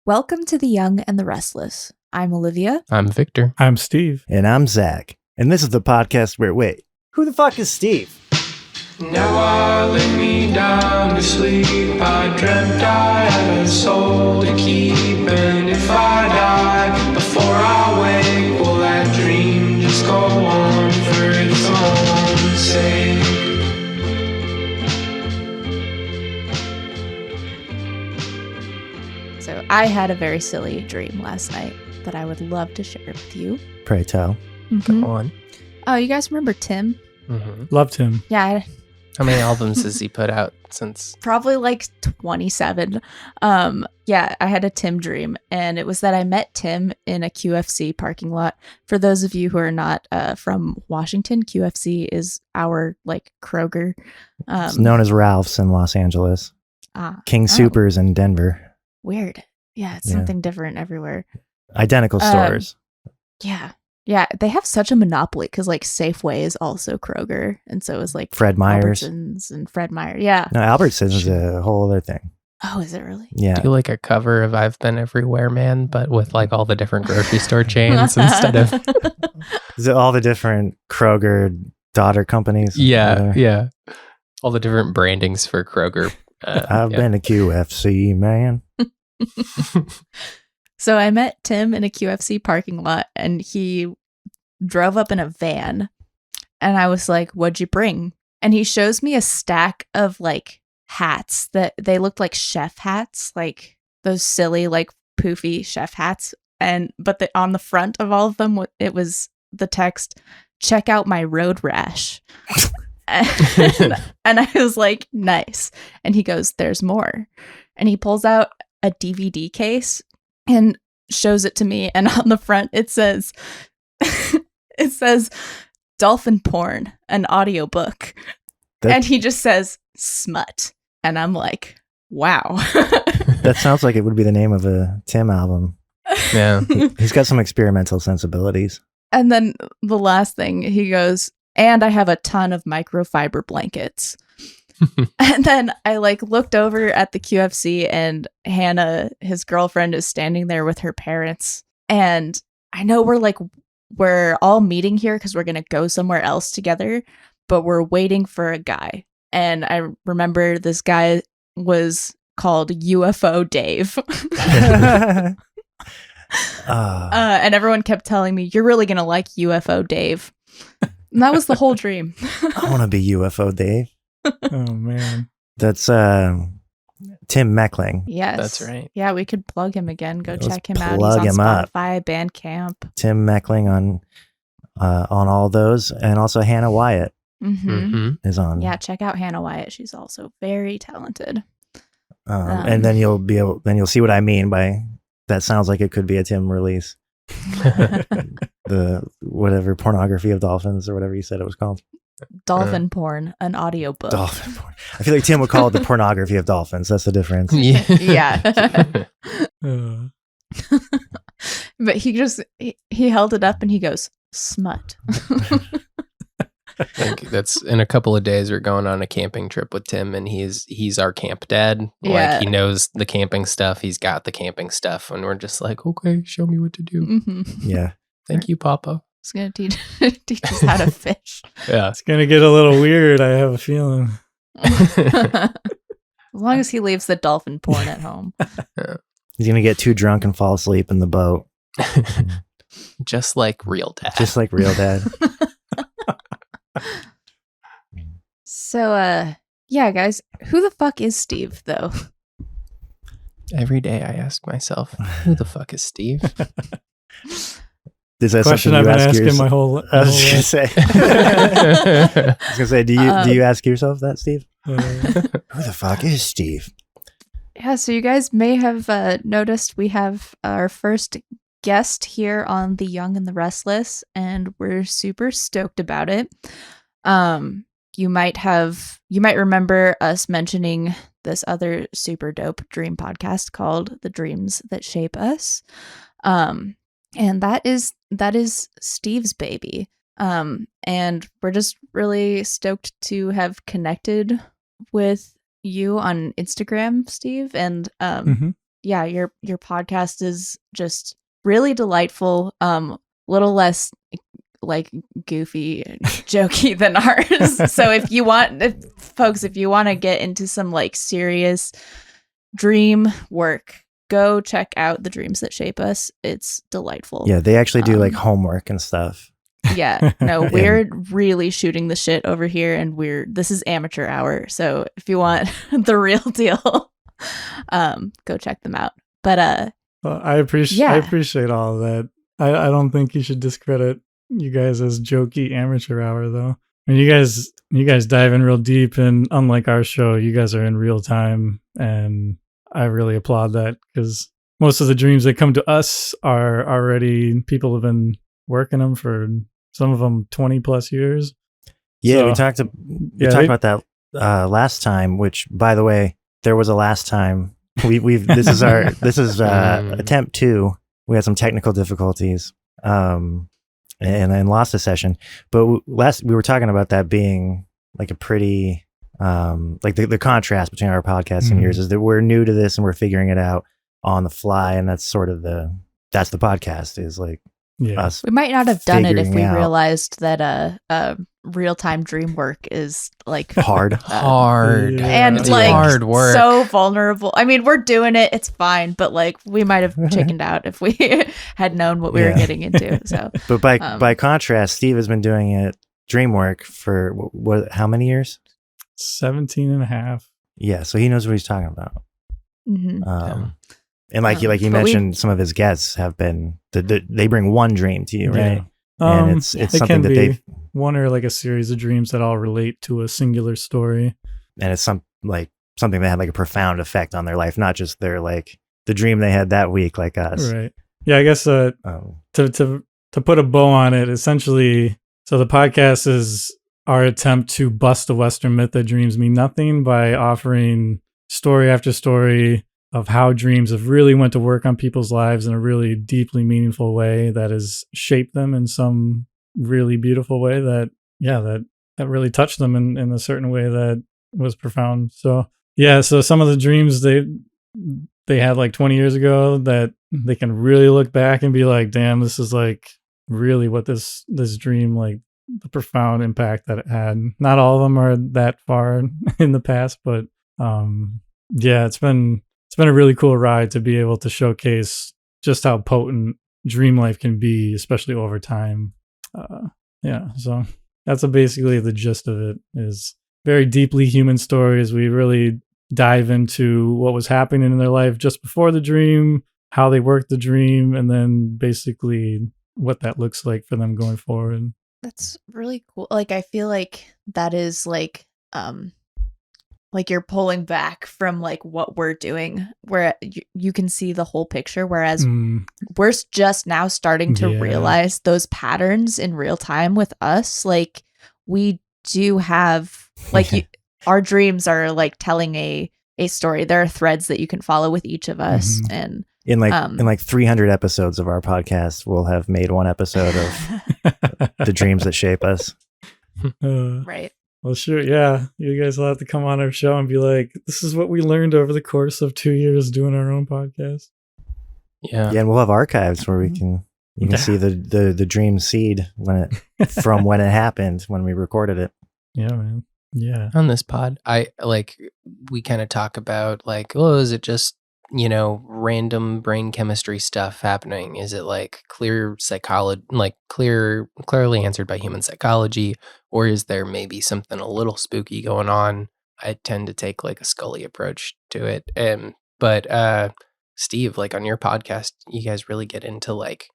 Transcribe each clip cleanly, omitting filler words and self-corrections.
Welcome to The Young and the Restless. I'm Olivia. I'm Victor. I'm Steve. And I'm Zach. And this is the podcast where, wait, who the fuck is Steve? Now I lay me down to sleep. I dreamt I had a soul to keep. And if I die before I wake, will that dream just go on for its own sake? So I had a very silly dream last night that I would love to share with you. Pray tell. Go on. Oh, you guys remember Tim? Loved him. Yeah, How many albums has he put out since? probably like 27. Yeah, I had a Tim dream, and it was that I met Tim in a QFC parking lot. For those of you who are not from Washington, QFC is our like Kroger. It's known as Ralph's in Los Angeles. King oh, Soopers in Denver. Weird. Yeah, it's Yeah. something different everywhere. Identical stores. Yeah. Yeah, they have such a monopoly because like Safeway is also Kroger, and so is like Fred Meyer's. Albertsons and Fred Meyer. Yeah. No, Albertsons is a whole other thing. Oh, is it really? Yeah. Do like a cover of I've Been Everywhere Man, but with like all the different grocery store chains instead of... Is it all the different Kroger daughter companies? Yeah. All the different brandings for Kroger. I've been to QFC, man. So I met Tim in a QFC parking lot, and he drove up in a van, and I was like, "What'd you bring?" And he shows me a stack of like hats that they looked like chef hats, like those silly like poofy chef hats, but on the front of all of them it was the text, "Check out my road rash." and I was like, "Nice." And he goes, "There's more." And he pulls out a DVD case and shows it to me, and on the front it says dolphin porn, an audiobook. And he just says smut, and I'm like, wow. That sounds like it would be the name of a Tim album. Yeah. He's got some experimental sensibilities. And then the last thing, he goes, "And I have a ton of microfiber blankets." And then I like looked over at the QFC, and Hannah, his girlfriend, is standing there with her parents. And I know we're all meeting here because we're going to go somewhere else together, but we're waiting for a guy. And I remember this guy was called UFO Dave. And everyone kept telling me, "You're really going to like UFO Dave." And that was the whole dream. I want to be UFO Dave. Oh, man. That's Tim Mechling. Yes. That's right. Yeah, we could plug him again. Go Let's check him out. He's plug on him up. Spotify, Bandcamp. Tim Mechling on all those, and also Hannah Wyatt is on. Yeah, check out Hannah Wyatt. She's also very talented. And then you'll see what I mean by that. Sounds like it could be a Tim release. The whatever pornography of dolphins or whatever you said it was called. Dolphin porn, an audiobook. Dolphin porn. I feel like Tim would call it the pornography of dolphins. That's the difference. Yeah. Uh, But he held it up and he goes, "Smut." I think that's in a couple of days we're going on a camping trip with Tim, and he's our camp dad. Yeah. Like he knows the camping stuff. He's got the camping stuff, and we're just like, okay, show me what to do. Mm-hmm. Yeah. Thank you, Papa. He's going to teach us how to fish. Yeah. it's going to get a little weird, I have a feeling. As long as he leaves the dolphin porn at home. He's gonna get too drunk and fall asleep in the boat, Just like real dad. just like real dad. So, yeah, guys, who the fuck is Steve, though? Every day I ask myself, who the fuck is Steve? Is that Question something I've you been ask asking yourself? my whole I was life. just gonna say. I was gonna say, do you ask yourself that, Steve? Who the fuck is Steve? Yeah, so you guys may have noticed we have our first guest here on The Young and the Restless, and we're super stoked about it. You might remember us mentioning this other super dope dream podcast called The Dreams That Shape Us. And that is Steve's baby. And we're just really stoked to have connected with you on Instagram, Steve, and yeah, your podcast is just really delightful. Little less like goofy and jokey than ours. So if you want to get into some like serious dream work, go check out The Dreams That Shape Us. It's delightful. Yeah, they actually do like homework and stuff. Yeah, no, we're really shooting the shit over here, and this is amateur hour. So if you want the real deal, go check them out. But well, I appreciate all of that. I don't think you should discredit you guys as jokey amateur hour though. I mean, you guys dive in real deep, and unlike our show, you guys are in real time, and I really applaud that, because most of the dreams that come to us are already, people have been working them for, some of them 20 plus years. Yeah, So, we talked about that last time, which, by the way, there was a last time. This is attempt 2. We had some technical difficulties and lost a session. But we were talking about that being like a pretty like the contrast between our podcast and yours is that we're new to this and we're figuring it out on the fly, and that's sort of the podcast is like us. we might not have done it if we figuring out. realized that real-time dream work is like Hard. Hard. and It's like hard work. so vulnerable. I mean, we're doing it, it's fine, but like we might have chickened out if we had known what we were getting into. So But by contrast, Steve has been doing it dream work for what how many years? 17 and a half. Yeah, so he knows what he's talking about. mhm. And like you but mentioned, some of his guests have been they bring one dream to you, right? Yeah. And it's it something can that be they've one or like a series of dreams that all relate to a singular story. and it's something that had like a profound effect on their life, not just their like the dream they had that week, like us. Right. Yeah, I guess to put a bow on it, essentially, so the podcast is our attempt to bust the Western myth that dreams mean nothing by offering story after story of how dreams have really went to work on people's lives in a really deeply meaningful way that has shaped them in some really beautiful way that really touched them in a certain way that was profound. So so some of the dreams they had like 20 years ago that they can really look back and be like, damn, this is like really what this dream, like the profound impact that it had. Not all of them are that far in the past, but it's been a really cool ride to be able to showcase just how potent dream life can be, especially over time. So that's basically the gist of it, is very deeply human stories. We really dive into what was happening in their life just before the dream, how they worked the dream, and then basically what that looks like for them going forward. That's really cool. Like I feel like that is like you're pulling back from like what we're doing, where you can see the whole picture, whereas we're just now starting to realize those patterns in real time with us. Like we do have like our dreams are like telling a story. There are threads that you can follow with each of us, and in like 300 episodes of our podcast, we'll have made one episode of The Dreams That Shape Us. right. Well, sure. Yeah. You guys will have to come on our show and be like, this is what we learned over the course of 2 years doing our own podcast. Yeah. Yeah, and we'll have archives where you can see the dream seed when it happened, when we recorded it. Yeah, man. Yeah. On this pod, we kind of talk about like, oh, is it just, random brain chemistry stuff happening? Is it like clear psychology, like clearly answered by human psychology, or is there maybe something a little spooky going on? I tend to take like a Scully approach to it. But Steve, like on your podcast, you guys really get into like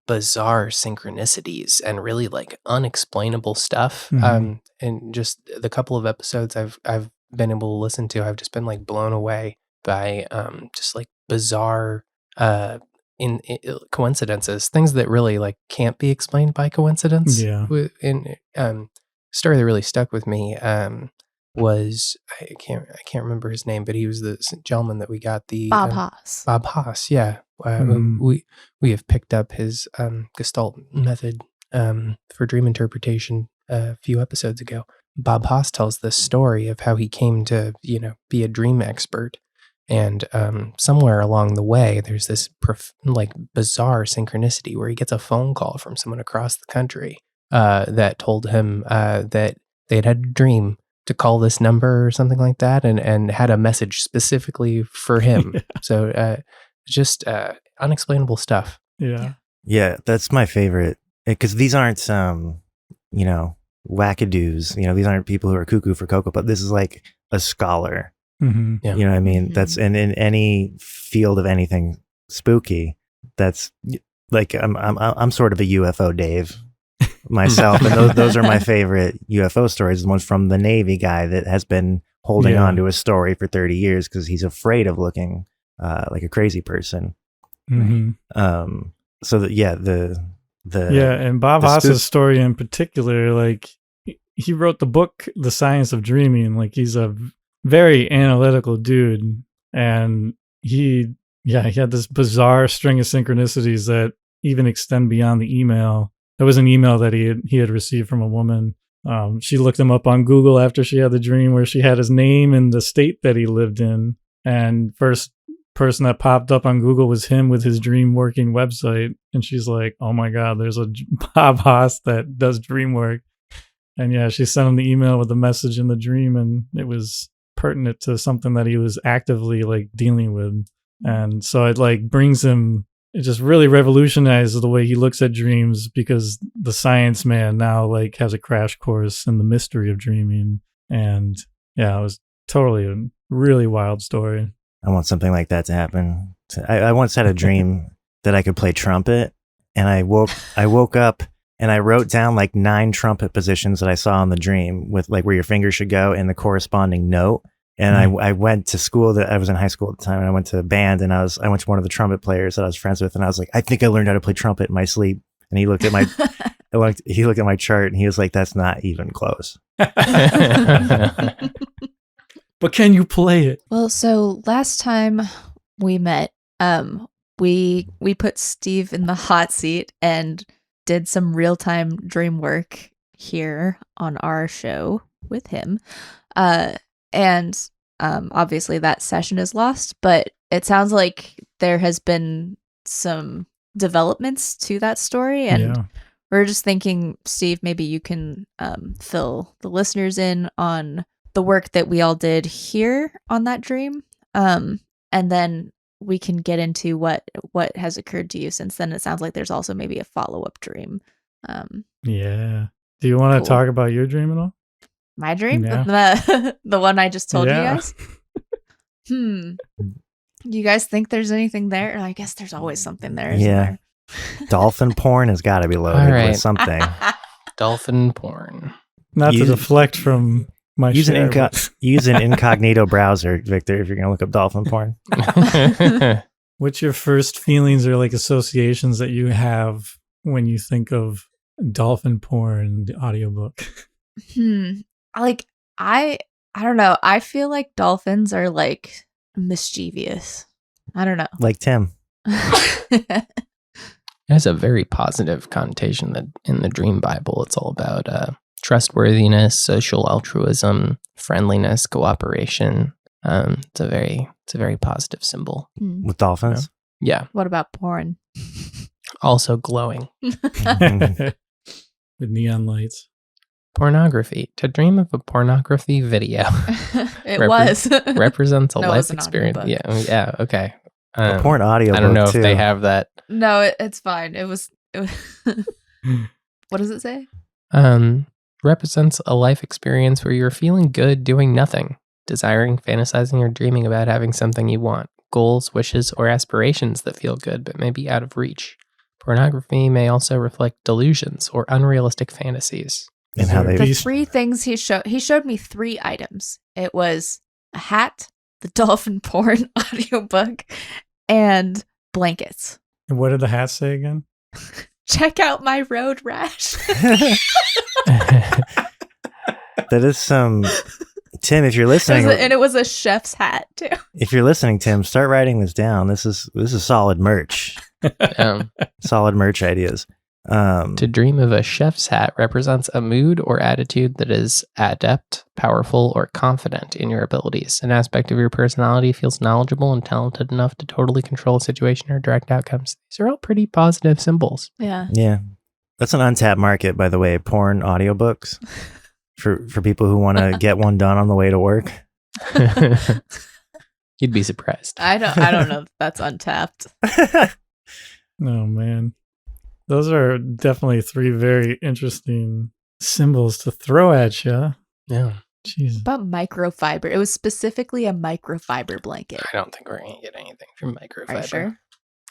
bizarre synchronicities and really like unexplainable stuff. And just the couple of episodes I've been able to listen to, I've just been like blown away by just like bizarre in coincidences, things that really like can't be explained by coincidence. Yeah. Story that really stuck with me was I can't remember his name, but he was the gentleman that we got the Bob Haas. Bob Haas, yeah. We have picked up his Gestalt method for dream interpretation a few episodes ago. Bob Haas tells this story of how he came to, be a dream expert. And somewhere along the way, there's this bizarre synchronicity where he gets a phone call from someone across the country that told him that they'd had a dream to call this number or something like that, and had a message specifically for him. So just unexplainable stuff. Yeah, that's my favorite, because these aren't wackadoos. These aren't people who are cuckoo for cocoa, but this is like a scholar. Mm-hmm. Yeah. You know what I mean? That's in any field of anything spooky. That's like I'm sort of a UFO Dave myself, and those are my favorite UFO stories. The ones from the Navy guy that has been holding on to a story for 30 years because he's afraid of looking like a crazy person. Mm-hmm. So that and Bob Haas's story in particular, like he wrote the book The Science of Dreaming. Like he's a very analytical dude, and he had this bizarre string of synchronicities that even extend beyond the email. There was an email that he had received from a woman. She looked him up on Google after she had the dream, where she had his name and the state that he lived in, and first person that popped up on Google was him with his dream working website, and she's like, oh my god, there's a Bob Haas that does dream work. And she sent him the email with the message in the dream, and it was pertinent to something that he was actively like dealing with. And so it like brings him, it just really revolutionizes the way he looks at dreams, because the science man now like has a crash course in the mystery of dreaming. And it was totally a really wild story. I want something like that to happen. I once had a dream that I could play trumpet, and I woke up and I wrote down like 9 trumpet positions that I saw in the dream with like where your fingers should go and the corresponding note. And I went to school, that I was in high school at the time, and I went to a band, and I went to one of the trumpet players that I was friends with, and I was like, I think I learned how to play trumpet in my sleep. And he looked at my he looked at my chart, and he was like, that's not even close. But can you play it? Well, so last time we met, we put Steve in the hot seat and did some real-time dream work here on our show with him. And obviously that session is lost, but it sounds like there has been some developments to that story. And we're just thinking, Steve, maybe you can fill the listeners in on the work that we all did here on that dream. And then we can get into what has occurred to you since then. It sounds like there's also maybe a follow-up dream. Do you want to talk about your dream at all? My dream? The one I just told you guys? You guys think there's anything there? I guess there's always something there, isn't there? Dolphin porn has got to be loaded with something. Dolphin porn. Not to deflect from my use an incognito browser, Victor, if you're going to look up dolphin porn. What's your first feelings or like associations that you have when you think of dolphin porn, the audiobook? Like I don't know. I feel like dolphins are like mischievous. I don't know. Like Tim. It has a very positive connotation that in the Dream Bible, it's all about trustworthiness, social altruism, friendliness, cooperation. It's a very positive symbol. With dolphins? Yeah. What about porn? Also glowing. With neon lights. Pornography. To dream of a pornography video. It represents a no, life experience. Yeah, okay. A porn audio. I don't know too. if they have that. No, it's fine. It was What does it say? Represents a life experience where you're feeling good doing nothing, desiring, fantasizing, or dreaming about having something you want, goals, wishes, or aspirations that feel good but may be out of reach. Pornography may also reflect delusions or unrealistic fantasies. And how they the 3 things he showed me 3 items. It was a hat, the dolphin porn audiobook, and blankets. And what did the hat say again? Check out my road rash. That is some Tim, if you're listening, and it was a chef's hat too. If you're listening, Tim, start writing this down. This is solid merch. Solid merch ideas. To dream of a chef's hat represents a mood or attitude that is adept, powerful, or confident in your abilities. An aspect of your personality feels knowledgeable and talented enough to totally control a situation or direct outcomes. These are all pretty positive symbols. Yeah. Yeah. That's an untapped market, by the way, porn audiobooks for people who want to get one done on the way to work. You'd be surprised. I don't know if that's untapped. Oh, man. Those are definitely 3 very interesting symbols to throw at you. Yeah. Jesus. About microfiber. It was specifically a microfiber blanket. I don't think we're going to get anything from microfiber. Are you sure?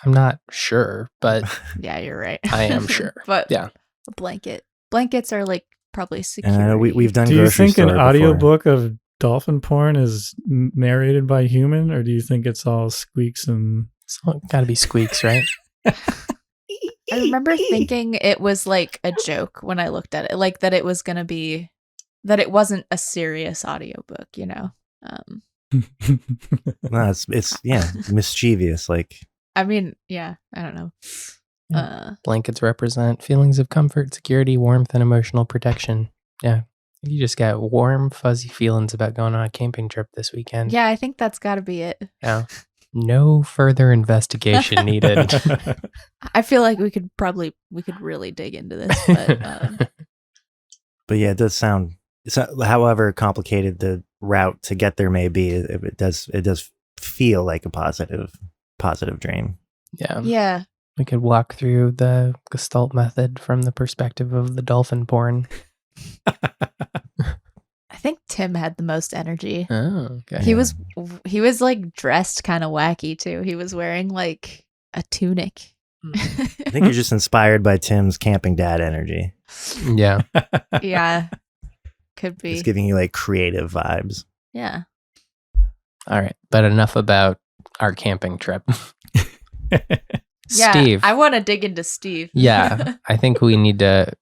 I'm not sure, but Yeah, you're right. I am sure. But yeah. a blanket. Blankets are like probably secure. We've done Do you grocery think an store audiobook of dolphin porn is narrated by human, or do you think it's all squeaks and... It's got to be squeaks, right? I remember thinking it was like a joke when I looked at it, like that it was going to be, that it wasn't a serious audiobook, you know? No, it's mischievous. Like, I mean, yeah, I don't know. Blankets represent feelings of comfort, security, warmth, and emotional protection. Yeah. You just got warm, fuzzy feelings about going on a camping trip this weekend. Yeah, I think that's got to be it. Yeah. No further investigation needed. I feel like we could really dig into this, but but yeah, it does sound. However complicated the route to get there may be, it does feel like a positive dream. Yeah. yeah. We could walk through the Gestalt method from the perspective of the dolphin porn. I think Tim had the most energy. Oh, okay. He was like dressed kind of wacky too. He was wearing like a tunic. I think you're just inspired by Tim's camping dad energy. Yeah. Yeah. Could be. It's giving you like creative vibes. Yeah. All right. But enough about our camping trip. Yeah. Steve. I want to dig into Steve. Yeah. I think we need to.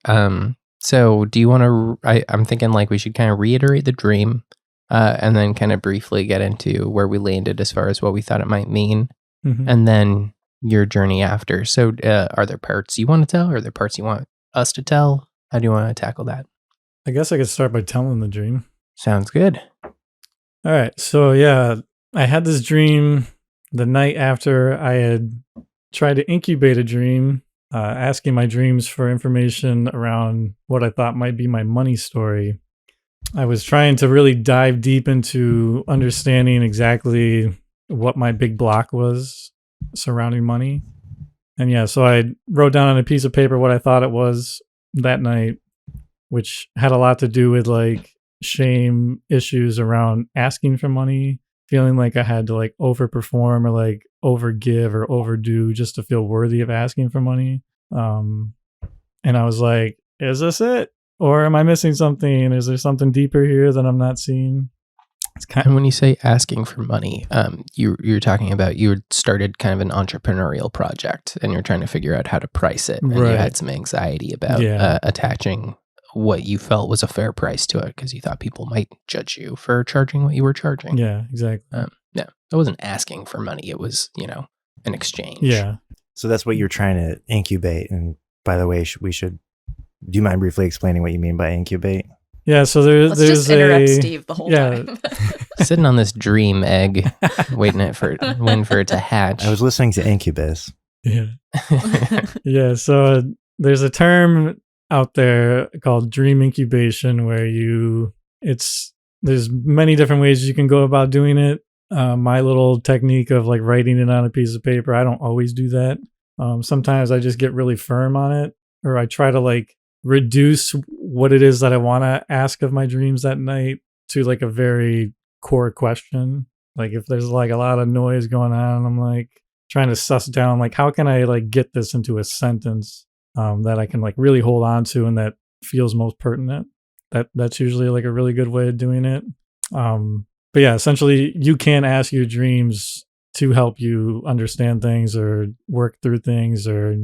So do you want to, I'm thinking like we should kind of reiterate the dream and then kind of briefly get into where we landed as far as what we thought it might mean. Mhm. And then your journey after. So are there parts you want to tell? Or are there parts you want us to tell? How do you want to tackle that? I guess I could start by telling the dream. Sounds good. All right. So yeah, I had this dream the night after I had tried to incubate a dream, asking my dreams for information around what I thought might be my money story. I was trying to really dive deep into understanding exactly what my big block was surrounding money. And yeah, so I wrote down on a piece of paper what I thought it was that night, which had a lot to do with like shame issues around asking for money, feeling like I had to like overperform or like overgive or overdo just to feel worthy of asking for money. And I was like, is this it? Or am I missing something? Is there something deeper here that I'm not seeing? It's kind And when you say asking for money, you're talking about you had started kind of an entrepreneurial project and you're trying to figure out how to price it. And you Right. had some anxiety about attaching what you felt was a fair price to it because you thought people might judge you for charging what you were charging. Yeah, exactly. No, it wasn't asking for money. It was, an exchange. Yeah. So that's what you're trying to incubate. And by the way, do you mind briefly explaining what you mean by incubate? Yeah, so Let's there's just interrupt Steve the whole time. Sitting on this dream egg, waiting for it to hatch. I was listening to Incubus. Yeah. Yeah, so there's a term out there called dream incubation where there's many different ways you can go about doing it. My little technique of like writing it on a piece of paper, I don't always do that. Sometimes I just get really firm on it, or I try to like reduce what it is that I want to ask of my dreams that night to like a very core question. Like if there's like a lot of noise going on, I'm like trying to suss down like how can I like get this into a sentence that I can like really hold on to and that feels most pertinent. That's usually like a really good way of doing it. But yeah, essentially you can ask your dreams to help you understand things or work through things or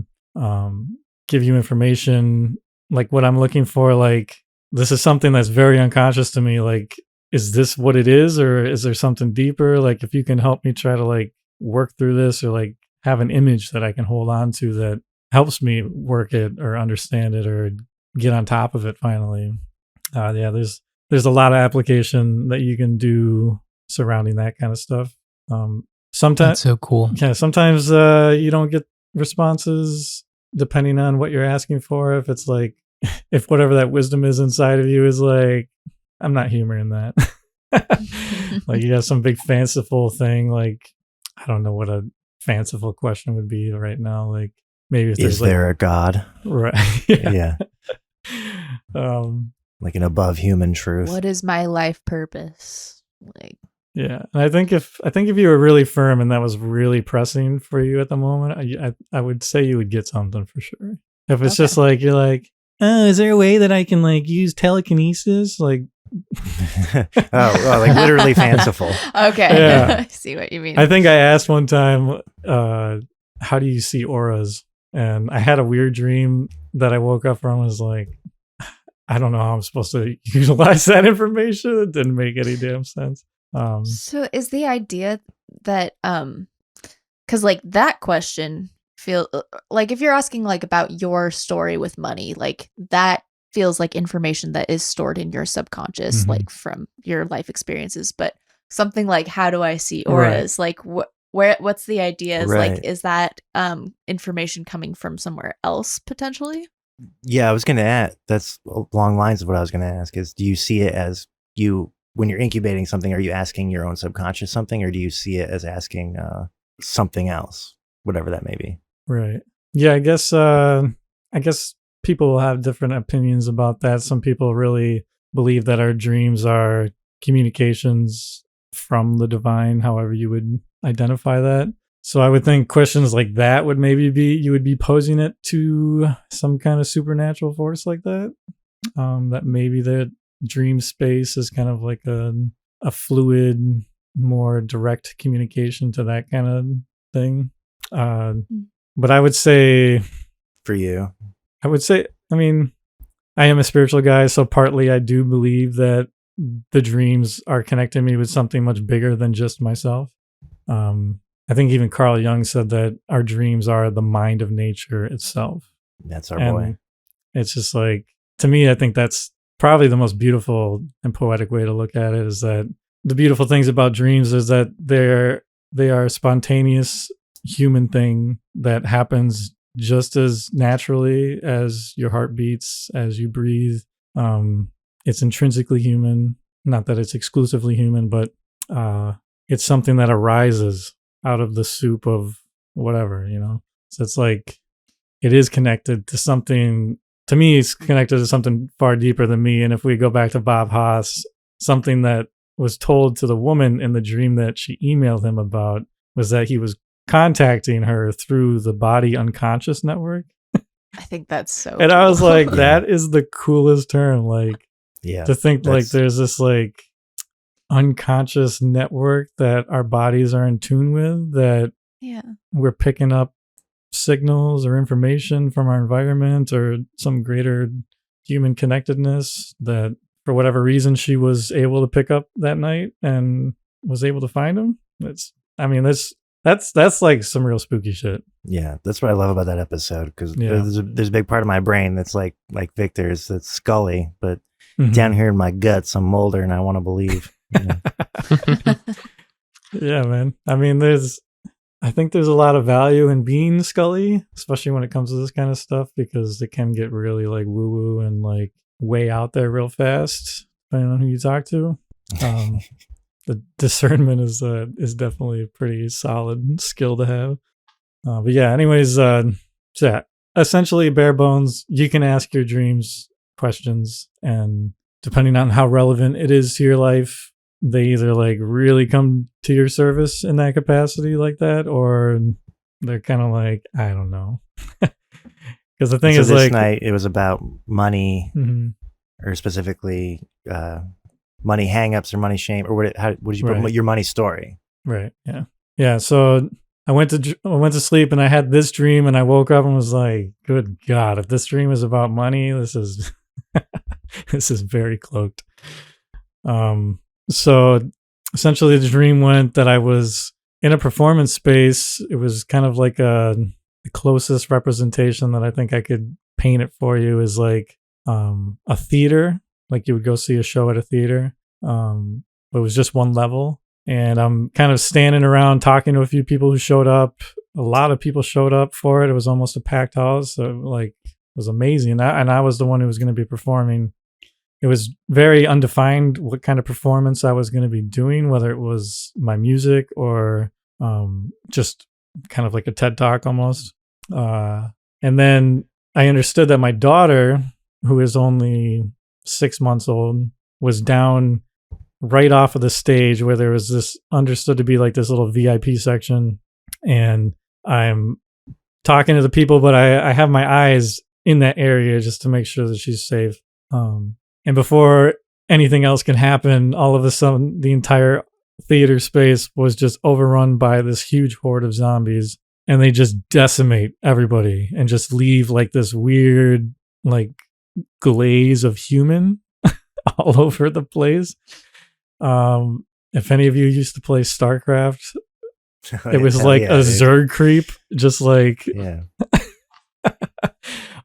give you information. Like what I'm looking for, like this is something that's very unconscious to me. Like, is this what it is, or is there something deeper? Like if you can help me try to like work through this or like have an image that I can hold on to that helps me work it or understand it or get on top of it finally. Yeah, there's a lot of application that you can do surrounding that kind of stuff. Sometimes That's so cool. Yeah, sometimes you don't get responses depending on what you're asking for. If it's like, if whatever that wisdom is inside of you is like, I'm not humoring that. Like you got some big fanciful thing. Like, I don't know what a fanciful question would be right now. Like maybe if Is there a God? Right. Yeah. Um, Like an above human truth. What is my life purpose? Like, yeah. And I think if you were really firm and that was really pressing for you at the moment, I would say you would get something for sure. If it's just like, you're like, oh, is there a way that I can like use telekinesis? Like, oh, like literally fanciful. okay. Yeah. I see what you mean. I think I asked one time, how do you see auras? And I had a weird dream that I woke up from. Was like, I don't know how I'm supposed to utilize that information. It didn't make any damn sense. So is the idea that, because like that question feel like if you're asking like about your story with money, like that feels like information that is stored in your subconscious, Mhm. like from your life experiences. But something like, how do I see auras? Like what's the idea? Is Right. like, is that information coming from somewhere else potentially? Yeah, I was going to add, that's along lines of what I was going to ask is, do you see it as you, when you're incubating something, are you asking your own subconscious something, or do you see it as asking something else, whatever that may be? Right. Yeah, I guess people will have different opinions about that. Some people really believe that our dreams are communications from the divine, however you would identify that. So I would think questions like that would maybe be, you would be posing it to some kind of supernatural force like that. That maybe the dream space is kind of like a fluid, more direct communication to that kind of thing. But I would say, For you. I mean, I am a spiritual guy, so partly I do believe that the dreams are connecting me with something much bigger than just myself. I think even Carl Jung said that our dreams are the mind of nature itself. That's our boy. It's just like, to me, I think that's probably the most beautiful and poetic way to look at it, is that the beautiful things about dreams is that they are a spontaneous human thing that happens just as naturally as your heart beats, as you breathe. It's intrinsically human. Not that it's exclusively human, but it's something that arises out of the soup of whatever, you know? So it's like, it is connected to something. To me, it's connected to something far deeper than me. And if we go back to Bob Haas, something that was told to the woman in the dream that she emailed him about was that he was contacting her through the body unconscious network. I think that's so And cool. I was like, that is the coolest term. Like, Yeah. to think like there's this like unconscious network that our bodies are in tune with, that yeah. we're picking up signals or information from our environment or some greater human connectedness that for whatever reason she was able to pick up that night and was able to find him. That's like some real spooky shit. Yeah, that's what I love about that episode, because Yeah. there's a big part of my brain that's like Victor's, that's Scully, but Mhm. down here in my guts, I'm Mulder, and I want to believe. You know? Yeah, man. I mean, I think there's a lot of value in being Scully, especially when it comes to this kind of stuff, because it can get really like woo woo and like way out there real fast, depending on who you talk to. The discernment is definitely a pretty solid skill to have. But yeah, anyways, so yeah, essentially bare bones, you can ask your dreams questions, and depending on how relevant it is to your life, they either like really come to your service in that capacity like that, or they're kind of like, I don't know. Because the thing So is, this like, night it was about money, mhm. or specifically money hangups or money shame, or what did you put Right. your money story? Right. Yeah. So I went to sleep and I had this dream, and I woke up and was like, good God, if this dream is about money, this is this is very cloaked. So essentially the dream went that I was in a performance space. It was kind of like the closest representation that I think I could paint it for you is like a theater, like you would go see a show at a theater, but it was just one level. And I'm kind of standing around talking to a few people who showed up. A lot of people showed up for it. It was almost a packed house. So like, it was amazing. And I was the one who was going to be performing. It was very undefined what kind of performance I was going to be doing, whether it was my music or just kind of like a TED Talk almost. And then I understood that my daughter, who is only 6 months old, was down right off of the stage where there was this understood to be like this little VIP section. And I'm talking to the people, but I have my eyes in that area just to make sure that she's safe. And before anything else can happen, all of a sudden the entire theater space was just overrun by this huge horde of zombies, and they just decimate everybody and just leave like this weird like glaze of human all over the place. If any of you used to play StarCraft, it was like a Zerg creep, just like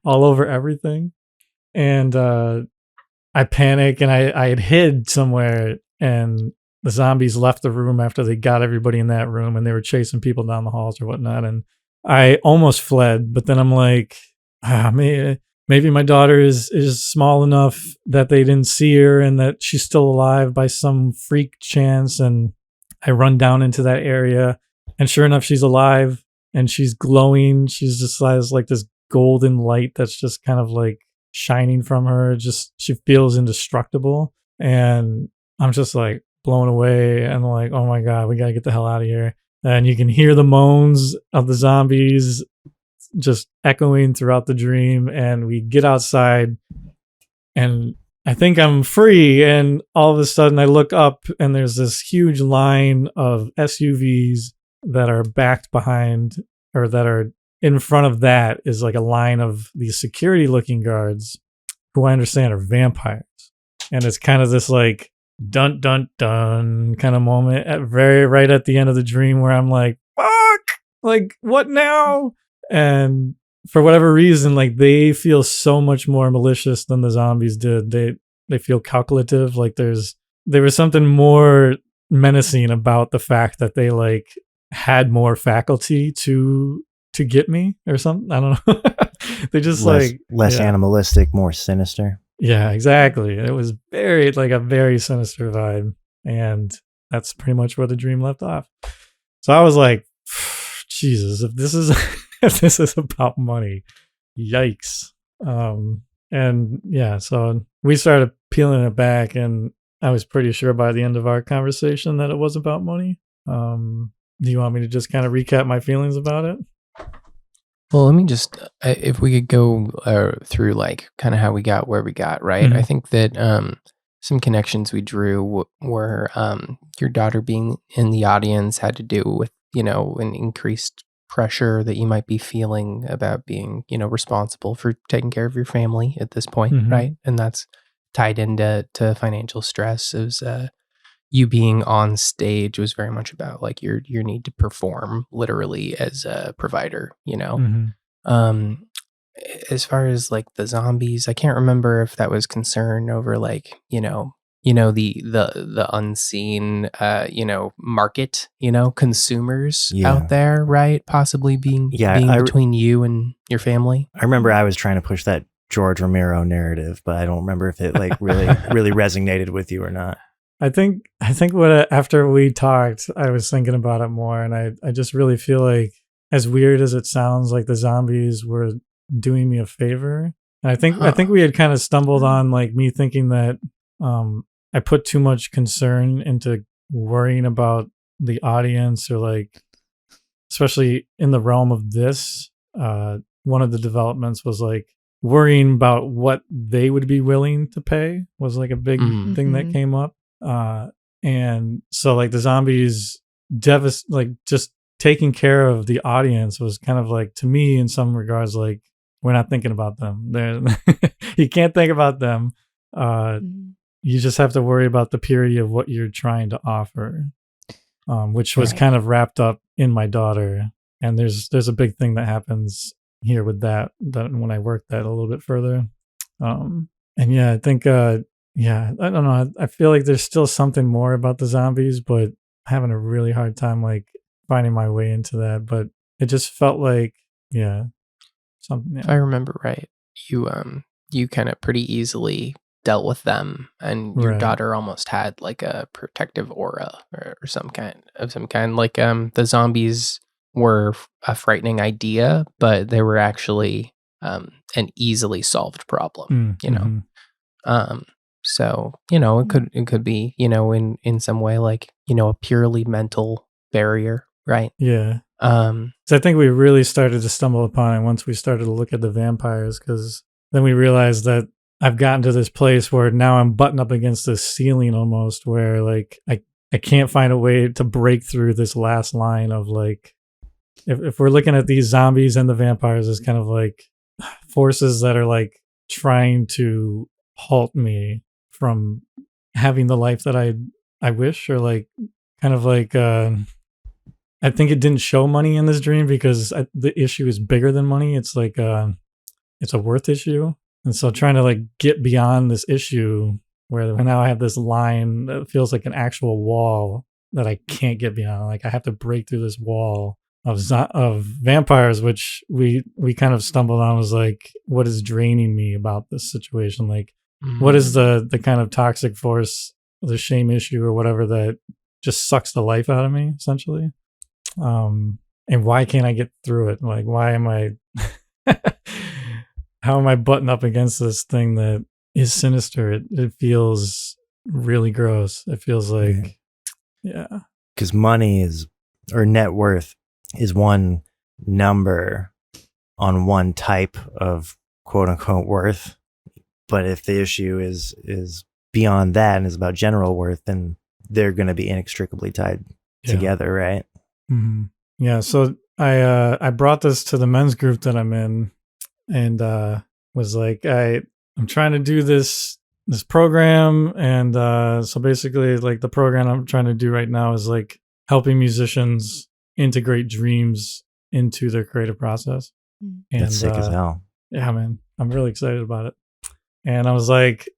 all over everything. And I panic, and I had hid somewhere, and the zombies left the room after they got everybody in that room, and they were chasing people down the halls or whatnot. And I almost fled, but then I'm like, maybe my daughter is small enough that they didn't see her and that she's still alive by some freak chance. And I run down into that area, and sure enough, she's alive and she's glowing. She's just has like this golden light that's just kind of like shining from her. Just she feels indestructible, and I'm just like blown away, and like, oh my god, we gotta get the hell out of here. And you can hear the moans of the zombies just echoing throughout the dream, and we get outside, and I think I'm free, and all of a sudden I look up, and there's this huge line of SUVs that are backed behind, or that are in front of that is like a line of these security looking guards who I understand are vampires. And it's kind of this like dun dun dun kind of moment right at the end of the dream where I'm like, fuck, like what now? And for whatever reason, like they feel so much more malicious than the zombies did. They feel calculative. Like there was something more menacing about the fact that they like had more faculty to get me or something. I don't know. They just less animalistic, more sinister. Yeah, exactly. It was very like a very sinister vibe, and that's pretty much where the dream left off. So I was like, Jesus, if this is if this is about money, yikes. And yeah, so we started peeling it back, and I was pretty sure by the end of our conversation that it was about money. Do you want me to just kind of recap my feelings about it? Well, let me just, if we could go through like kind of how we got where we got, right? Mm-hmm. I think that some connections we drew were your daughter being in the audience had to do with, an increased pressure that you might be feeling about being, responsible for taking care of your family at this point, Mm-hmm. right? And that's tied into financial stress. It was you being on stage was very much about like your need to perform literally as a provider, Mm-hmm. As far as like the zombies, I can't remember if that was concern over like, the unseen, market, consumers out there, right? Possibly being between you and your family. I remember I was trying to push that George Romero narrative, but I don't remember if it like really, really resonated with you or not. I think after we talked, I was thinking about it more, and I just really feel like, as weird as it sounds, like the zombies were doing me a favor. And I think we had kind of stumbled on like me thinking that I put too much concern into worrying about the audience, or like, especially in the realm of this, one of the developments was like worrying about what they would be willing to pay was like a big thing that came up. And so like the zombies just taking care of the audience was kind of like, to me in some regards, like we're not thinking about them. You can't think about them. You just have to worry about the purity of what you're trying to offer, which was kind of wrapped up in my daughter. And there's a big thing that happens here with that when I work that a little bit further. And yeah, I think I don't know. I feel like there's still something more about the zombies, but I'm having a really hard time like finding my way into that. But it just felt like something. If I remember right, you kind of pretty easily dealt with them, and your Right. daughter almost had like a protective aura or some kind. Like the zombies were a frightening idea, but they were actually an easily solved problem. So it could be in some way like a purely mental barrier, right? Yeah. So I think we really started to stumble upon it once we started to look at the vampires, because then we realized that I've gotten to this place where now I'm buttoned up against this ceiling almost, where like I can't find a way to break through this last line of like, if we're looking at these zombies and the vampires as kind of like forces that are like trying to halt me from having the life that I wish, or like kind of like I think it didn't show money in this dream because the issue is bigger than money. It's like it's a worth issue. And so trying to like get beyond this issue where now I have this line that feels like an actual wall that I can't get beyond. Like I have to break through this wall of vampires, which we kind of stumbled on, was like, what is draining me about this situation? Like, what is the kind of toxic force, the shame issue or whatever that just sucks the life out of me, essentially? And why can't I get through it? Like, why am I how am I buttoned up against this thing that is sinister? It feels really gross. It feels like because money or net worth is one number on one type of quote unquote worth, but if the issue is beyond that and is about general worth, then they're going to be inextricably tied together, right? Mm-hmm. Yeah. So I brought this to the men's group that I'm in, and was like, I'm trying to do this program, and so basically like the program I'm trying to do right now is like helping musicians integrate dreams into their creative process. And that's sick as hell. Yeah, man, I'm really excited about it. And I was like,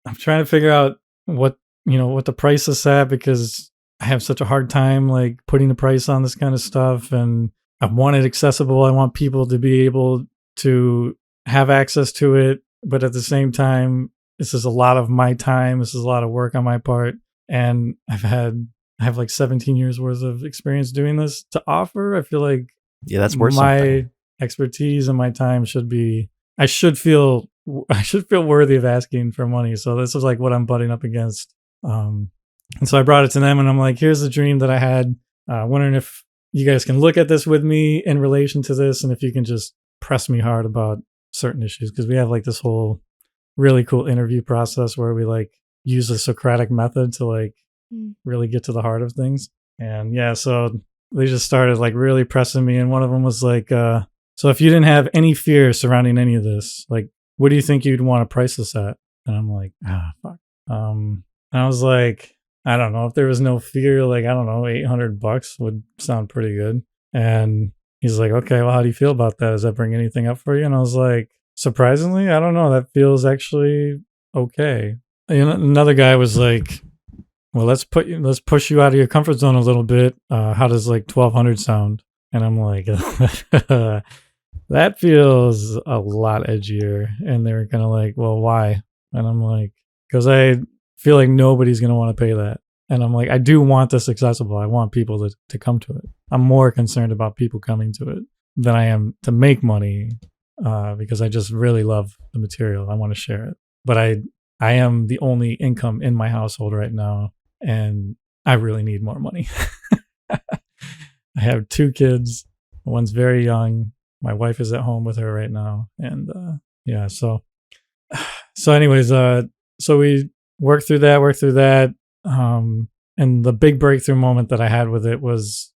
I'm trying to figure out what the price is at, because I have such a hard time like putting the price on this kind of stuff, and I want it accessible. I want people to be able to have access to it, but at the same time, this is a lot of my time. This is a lot of work on my part, and I have like 17 years worth of experience doing this to offer. I feel like that's worth my something. Expertise and my time I should feel worthy of asking for money. So this is like what I'm butting up against. And so I brought it to them, and I'm like, here's the dream that I had. Wondering if you guys can look at this with me in relation to this, and if you can just press me hard about certain issues, because we have like this whole really cool interview process where we like use the Socratic method to like really get to the heart of things. And so they just started like really pressing me, and one of them was like, so if you didn't have any fear surrounding any of this, like, what do you think you'd want to price this at? And I'm like, fuck. And I was like, I don't know, if there was no fear, like, I don't know, $800 would sound pretty good. And he's like, okay, well, how do you feel about that? Does that bring anything up for you? And I was like, surprisingly, I don't know. That feels actually okay. And another guy was like, well, let's push you out of your comfort zone a little bit. How does like 1,200 sound? And I'm like, that feels a lot edgier. And they were kind of like, well, why? And I'm like, because I feel like nobody's going to want to pay that. And I'm like, I do want this accessible. I want people to come to it. I'm more concerned about people coming to it than I am to make money, because I just really love the material. I want to share it. But I am the only income in my household right now, and I really need more money. I have 2 kids. One's very young. My wife is at home with her right now. And so anyways, so we worked through that. And the big breakthrough moment that I had with it was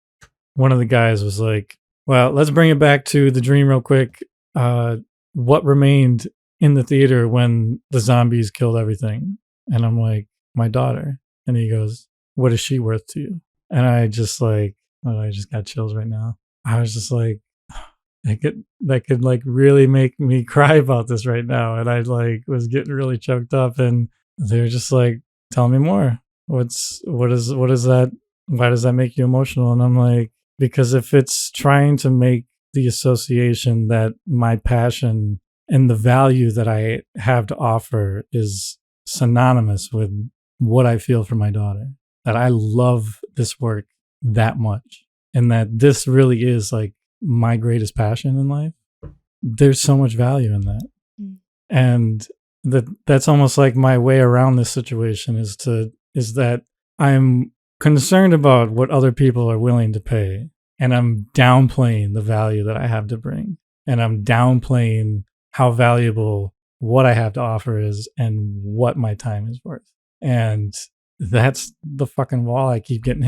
one of the guys was like, well, let's bring it back to the dream real quick. What remained in the theater when the zombies killed everything? And I'm like, my daughter. And he goes, what is she worth to you? And I just like, I just got chills right now. I was just like, that could like really make me cry about this right now. And I like was getting really choked up, and they're just like, tell me more. What is that? Why does that make you emotional? And I'm like, because if it's trying to make the association that my passion and the value that I have to offer is synonymous with what I feel for my daughter, that I love this work that much, and that this really is like my greatest passion in life, there's so much value in that. And that's almost like my way around this situation is that I'm concerned about what other people are willing to pay, and I'm downplaying the value that I have to bring, and I'm downplaying how valuable what I have to offer is and what my time is worth. And that's the fucking wall I keep getting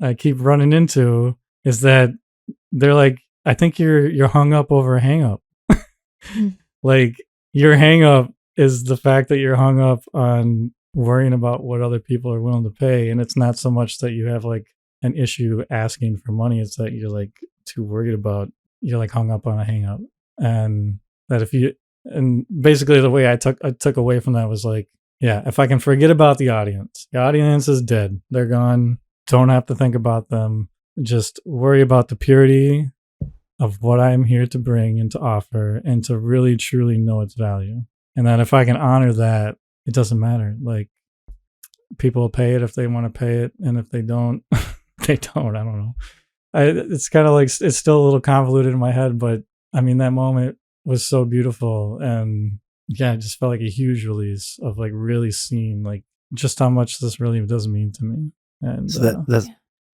I keep running into, is that they're like, I think you're hung up over a hang up. Like, your hang up is the fact that you're hung up on worrying about what other people are willing to pay. And it's not so much that you have like an issue asking for money. It's that you're like too worried about, you're like hung up on a hang up. And that and basically the way I took away from that was like, yeah, if I can forget about the audience is dead. They're gone. Don't have to think about them. Just worry about the purity of what I'm here to bring and to offer, and to really truly know its value. And that if I can honor that, it doesn't matter. Like, people will pay it if they want to pay it, and if they don't, they don't. I don't know. It's kind of like, it's still a little convoluted in my head, but I mean, that moment was so beautiful, and yeah, it just felt like a huge release of like really seeing like just how much this really does mean to me. And so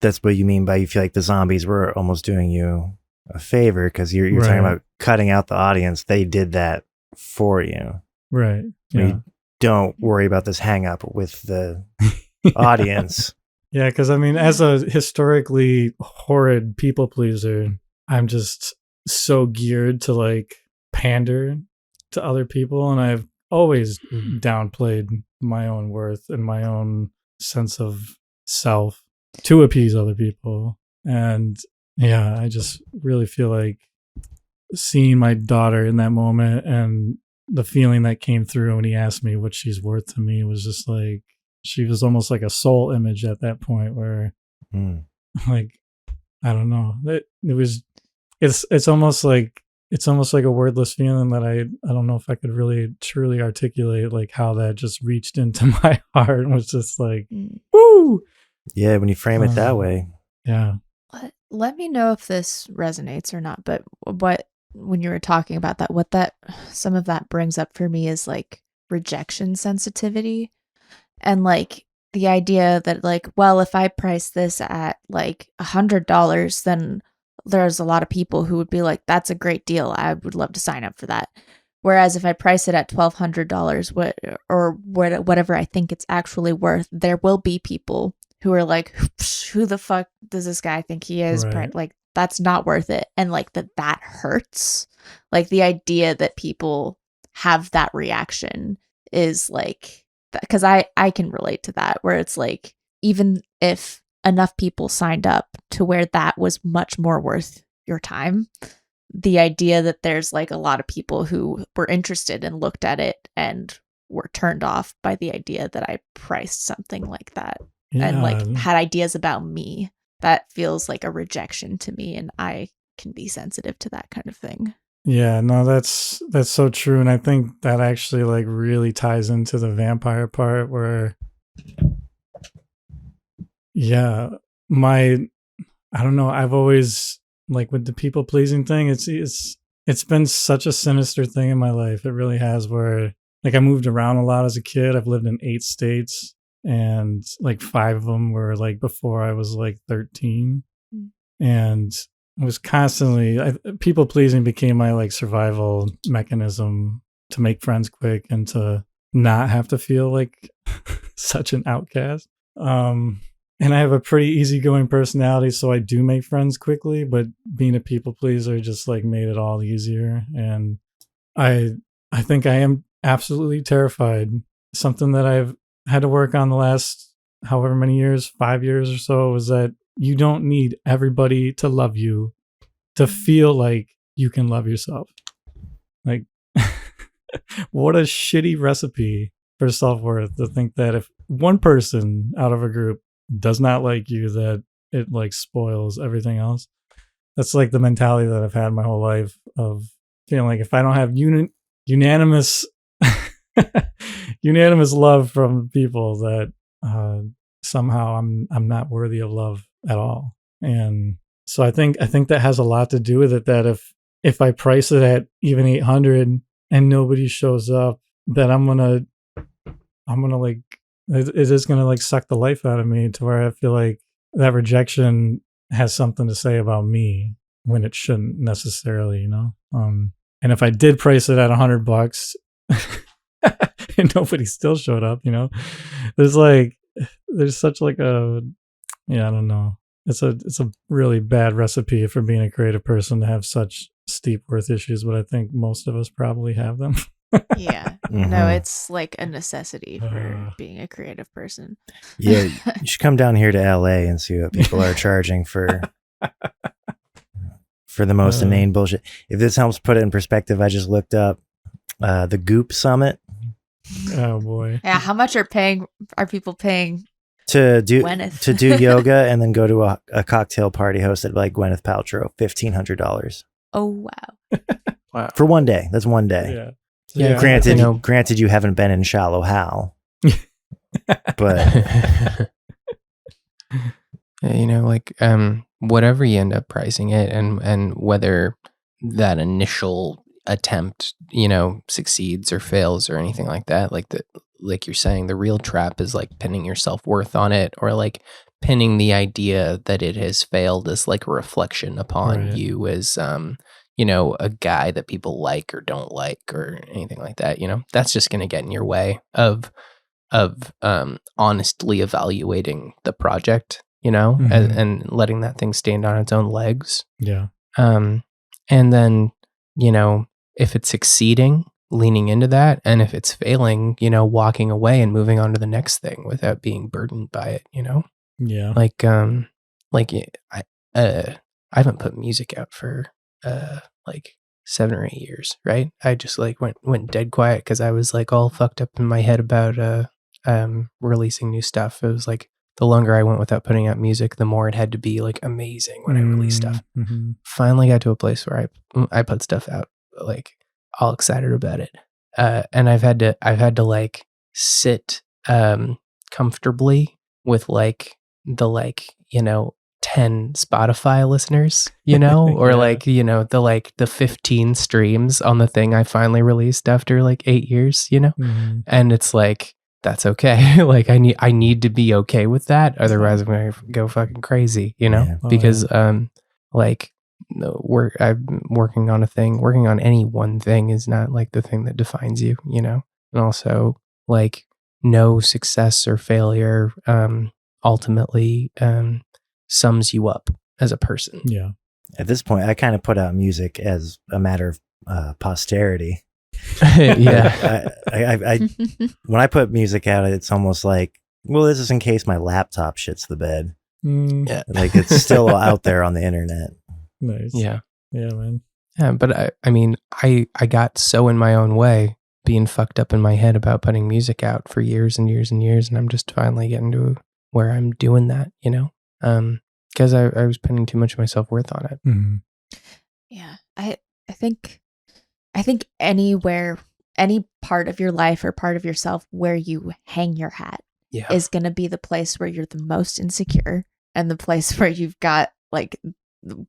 that's what you mean by you feel like the zombies were almost doing you a favor, because you're right. talking about cutting out the audience. They did that for you, right? Yeah. You don't worry about this hang up with the audience. Yeah, because I mean, as a historically horrid people pleaser, I'm just so geared to like pander to other people, and I've always downplayed my own worth and my own sense of self to appease other people. And yeah, I just really feel like seeing my daughter in that moment, and the feeling that came through when he asked me what she's worth to me, was just like, she was almost like a soul image at that point, where like, I don't know, it's almost like a wordless feeling that I don't know if I could really truly articulate like how that just reached into my heart and was just like, woo. Yeah, when you frame it that way. Yeah. Let me know if this resonates or not, but when you were talking about that, what some of that brings up for me is like rejection sensitivity, and like the idea that like, well, if I price this at like $100, then there's a lot of people who would be like, that's a great deal, I would love to sign up for that. Whereas if I price it at $1,200, whatever I think it's actually worth, there will be people who are like, who the fuck does this guy think he is? Right. Like, that's not worth it. And like that hurts. Like, the idea that people have that reaction is like, because I can relate to that, where it's like, even if enough people signed up to where that was much more worth your time, the idea that there's like a lot of people who were interested and looked at it and were turned off by the idea that I priced something like that. Yeah. And like had ideas about me, that feels like a rejection to me, and I can be sensitive to that kind of thing. Yeah, no, that's so true. And I think that actually like really ties into the vampire part, where yeah, I don't know, I've always like, with the people pleasing thing, it's been such a sinister thing in my life. It really has, where like I moved around a lot as a kid. I've lived in 8 states, and like 5 of them were like before I was like 13. And I was constantly, people pleasing became my like survival mechanism to make friends quick and to not have to feel like such an outcast. And I have a pretty easygoing personality, so I do make friends quickly, but being a people pleaser just like made it all easier. And I think I am absolutely terrified. Something that I've had to work on the last however many years, 5 years or so, was that you don't need everybody to love you to feel like you can love yourself. Like, what a shitty recipe for self-worth to think that if one person out of a group does not like you, that it like spoils everything else. That's like the mentality that I've had my whole life of feeling like if I don't have unanimous unanimous love from people, that somehow I'm not worthy of love at all. And so I think that has a lot to do with it, that if I price it at even 800 and nobody shows up, that I'm gonna like, it is gonna like suck the life out of me to where I feel like that rejection has something to say about me when it shouldn't necessarily, and if I did price it at $100 and nobody still showed up, there's such like a, I don't know. It's a really bad recipe for being a creative person to have such steep worth issues, but I think most of us probably have them. Yeah. No, it's like a necessity for being a creative person. Yeah, you should come down here to LA and see what people are charging for the most inane bullshit. If this helps put it in perspective, I just looked up the Goop Summit. Oh boy. Yeah, how much are people paying to do Gwyneth? to do yoga and then go to a cocktail party hosted by Gwyneth Paltrow? $1,500. Oh wow. Wow. For one day. That's one day. Yeah. Yeah. Granted, you haven't been in Shallow Hal, but whatever you end up pricing it, and whether that initial attempt, succeeds or fails or anything like that, like you're saying, the real trap is like pinning your self-worth on it, or like pinning the idea that it has failed as like a reflection upon you as a guy that people like or don't like or anything like that. That's just going to get in your way of honestly evaluating the project, and letting that thing stand on its own legs. Yeah. And then, if it's succeeding, leaning into that, and if it's failing, walking away and moving on to the next thing without being burdened by it, Yeah. I haven't put music out for 7 or 8 years, right? I just went dead quiet because I was like all fucked up in my head about releasing new stuff. It was like the longer I went without putting out music, the more it had to be like amazing when I released stuff. Mm-hmm. Finally got to a place where I put stuff out, like all excited about it, and I've had to like sit comfortably with like the 10 Spotify listeners, or the 15 streams on the thing I finally released after like 8 years, Mm-hmm. and it's like, that's okay. Like I need to be okay with that. Otherwise I'm going to go fucking crazy, because I'm working on any one thing is not like the thing that defines you, and also like no success or failure, ultimately, sums you up as a person. Yeah. at this point, I kind of put out music as a matter of posterity. Yeah. I when I put music out, it's almost like, well, this is in case my laptop shits the bed. Yeah. Like it's still out there on the internet. Nice. Yeah. Yeah, man. Yeah, but I mean, I got so in my own way, being fucked up in my head about putting music out for years and years and years, and I'm just finally getting to where I'm doing that, you know? Because I was putting too much of my self-worth on it. Mm-hmm. Yeah. I think anywhere, any part of your life or part of yourself where you hang your hat is going to be the place where you're the most insecure and the place where you've got like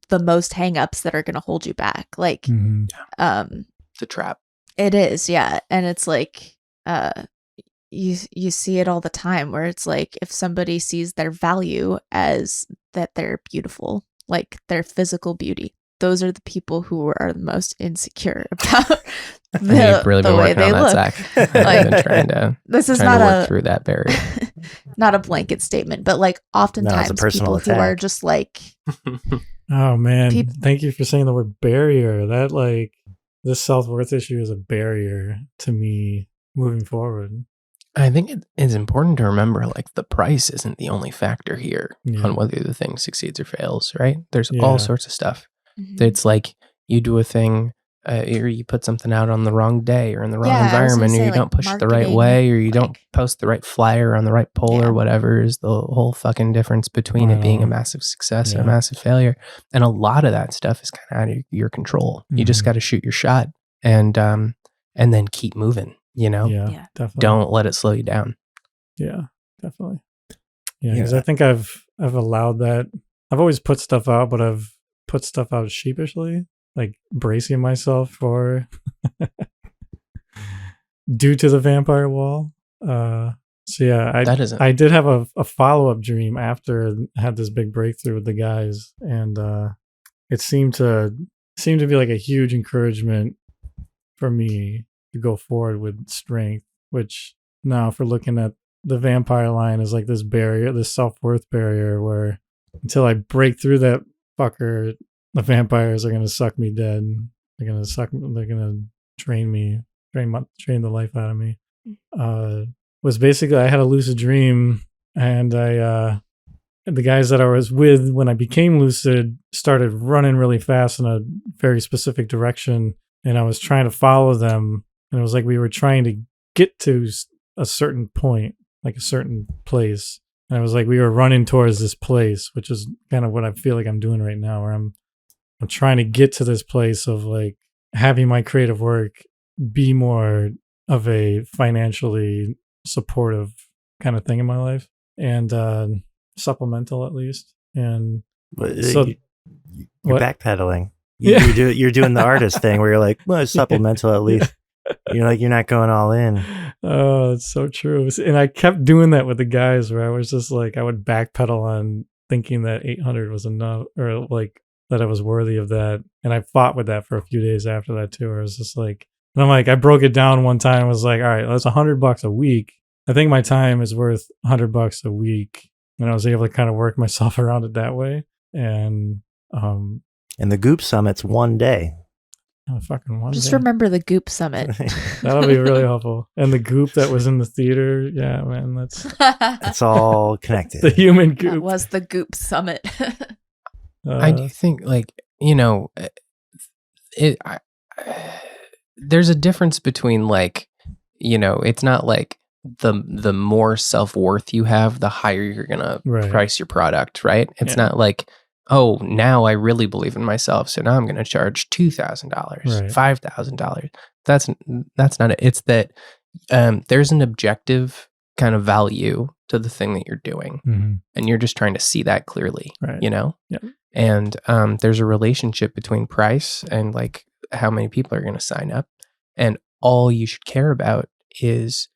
the most hang-ups that are going to hold you back. Like, It's a trap. It is. Yeah. And it's like, you see it all the time where it's like, if somebody sees their value as that they're beautiful, like their physical beauty, those are the people who are the most insecure about You've really been way working they on look. that, Zach. I've been trying to This is trying not to work through that barrier. not a blanket statement, but like oftentimes personal people who are attack. just like, Oh man, thank you for saying the word barrier. That like this self-worth issue is a barrier to me moving forward. I think it's important to remember, like, the price isn't the only factor here Yeah. on whether the thing succeeds or fails, right? There's Yeah. all sorts of stuff. Mhm. It's like you do a thing, or you put something out on the wrong day or in the wrong Yeah, I was gonna environment, or say, you like, don't push it the right marketing, way, or you don't like- post the right flyer on the right pole Yeah. or whatever is the whole fucking difference between it being a Wow. massive success and a Yeah. massive failure. And a lot of that stuff is kind of out of your control. You just Mhm. got to shoot your shot and then keep moving, you know? Yeah, Yeah. definitely. Don't let it slow you down. Yeah, definitely. Yeah, Yeah. because I think I've allowed that. I've always put stuff out, but I've put stuff out sheepishly, like bracing myself for due to the vampire wall. So yeah, That isn't. I did have a follow-up dream after I had this big breakthrough with the guys, and it seemed to be like a huge encouragement for me to go forward with strength, which now if we're looking at the vampire line is like this barrier, this self-worth barrier where until I break through that fucker, the vampires are going to suck me dead. They're going to drain the life out of me. Was basically I had a lucid dream, and the guys that I was with when I became lucid started running really fast in a very specific direction, and I was trying to follow them, and it was like we were trying to get to a certain point, like a certain place, and it was like we were running towards this place, which is kind of what I feel like I'm doing right now, where I'm trying to get to this place of like having my creative work be more of a financially supportive kind of thing in my life, and supplemental at least. And But, so you're what? backpedaling. Yeah. You're doing the artist thing where you're like, well, it's supplemental at least. You're like, you're not going all in. Oh, it's so true. And I kept doing that with the guys where I was just like, I would backpedal on thinking that 800 was enough, or like that I was worthy of that. And I fought with that for a few days after that too, where I was just like, and I'm like, I broke it down one time. I was like, all right, that's $100 a week. I think my time is worth $100 a week. And I was able to kind of work myself around it that way. And And the Goop Summit's one day. fucking one Just day. remember the Goop Summit. That'll be really helpful. And the goop that was in the theater, yeah, man, that's It's all connected. the human That goop. was the Goop Summit. I do think, like, you know, there's a difference between, like, you know, it's not like the more self-worth you have, the higher you're gonna Right. price your product, right? It's Yeah. not like, oh, now I really believe in myself, so now I'm gonna charge $2,000, Right. $5,000. That's not it. It's that there's an objective kind of value to the thing that you're doing, Mhm. and you're just trying to see that clearly, Right. you know? Yeah. And there's a relationship between price and like how many people are going to sign up. And all you should care about is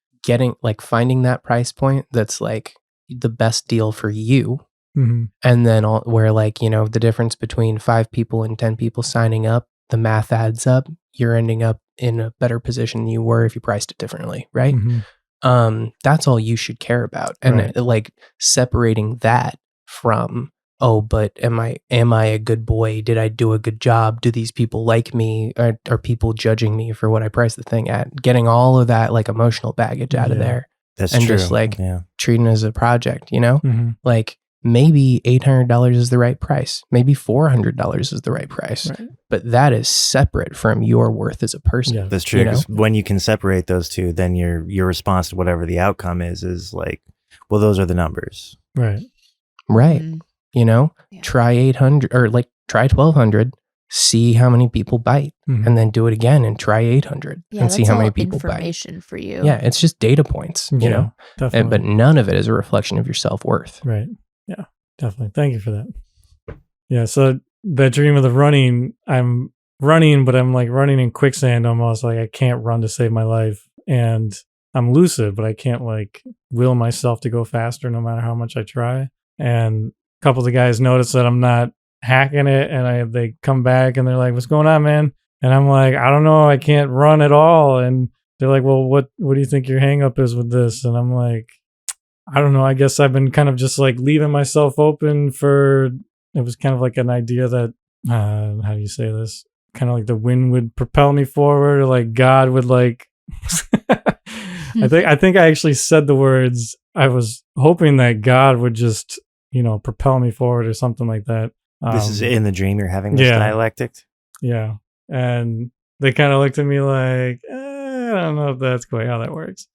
finding that price point that's like the best deal for you. Mhm. And then where, like, you know, the difference between 5 people and 10 people signing up, the math adds up. You're ending up in a better position than you were if you priced it differently, right? Mhm. That's all you should care about. And Right. like separating that from, oh, but am I a good boy? Did I do a good job? Do these people like me? Are people judging me for what I priced the thing at? Getting all of that like emotional baggage out of Yeah. there That's and true. just like yeah. treating it as a project, you know? Mhm. Like maybe $800 is the right price. Maybe $400 is the right price. Right. But that is separate from your worth as a person. Yeah. That's true. You know? 'Cause when you can separate those two, then your response to whatever the outcome is like, well, those are the numbers. Right. Right. Mhm. You know, Yeah. try 800 or like try 1200, see how many people bite, Mhm. and then do it again and try 800 Yeah, and see that's how all many people bite. information for you. Yeah, it's just data points, you Yeah, know, definitely. but none of it is a reflection of your self-worth. Right. Yeah, definitely. Thank you for that. Yeah. So that dream of the running, I'm running, but I'm like running in quicksand almost. Like I can't run to save my life. And I'm lucid, but I can't like will myself to go faster no matter how much I try. And a couple of the guys notice that I'm not hacking it, and they come back and they're like, "What's going on, man?" And I'm like, "I don't know. I can't run at all." And they're like, "Well, what do you think your hang up is with this?" And I'm like, I don't know. I guess I've been kind of just like leaving myself open for, it was kind of like an idea that, how do you say this? Kind of like the wind would propel me forward, or like God would like, I think I actually said the words. I was hoping that God would just, propel me forward or something like that. This is in the dream you're having this yeah. dialectic? Yeah. And they kind of looked at me like, I don't know if that's quite how that works.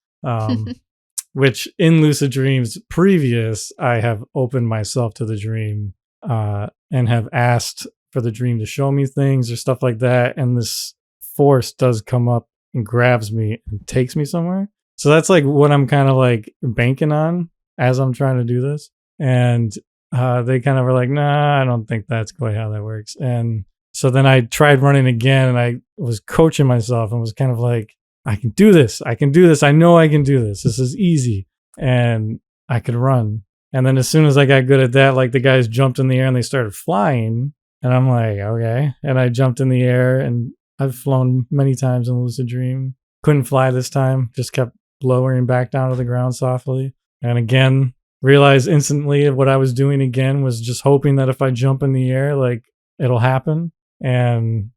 Which in lucid dreams previous, I have opened myself to the dream and have asked for the dream to show me things or stuff like that. And this force does come up and grabs me and takes me somewhere. So that's like what I'm kind of like banking on as I'm trying to do this. And they kind of were like, nah, I don't think that's quite how that works. And so then I tried running again, and I was coaching myself and was kind of like, I can do this. I can do this. I know I can do this. This is easy. And I could run. And then as soon as I got good at that, like the guys jumped in the air and they started flying. And I'm like, okay. And I jumped in the air, and I've flown many times in lucid dream. Couldn't fly this time. Just kept lowering back down to the ground softly. And again, realized instantly what I was doing again was just hoping that if I jump in the air, like it'll happen. And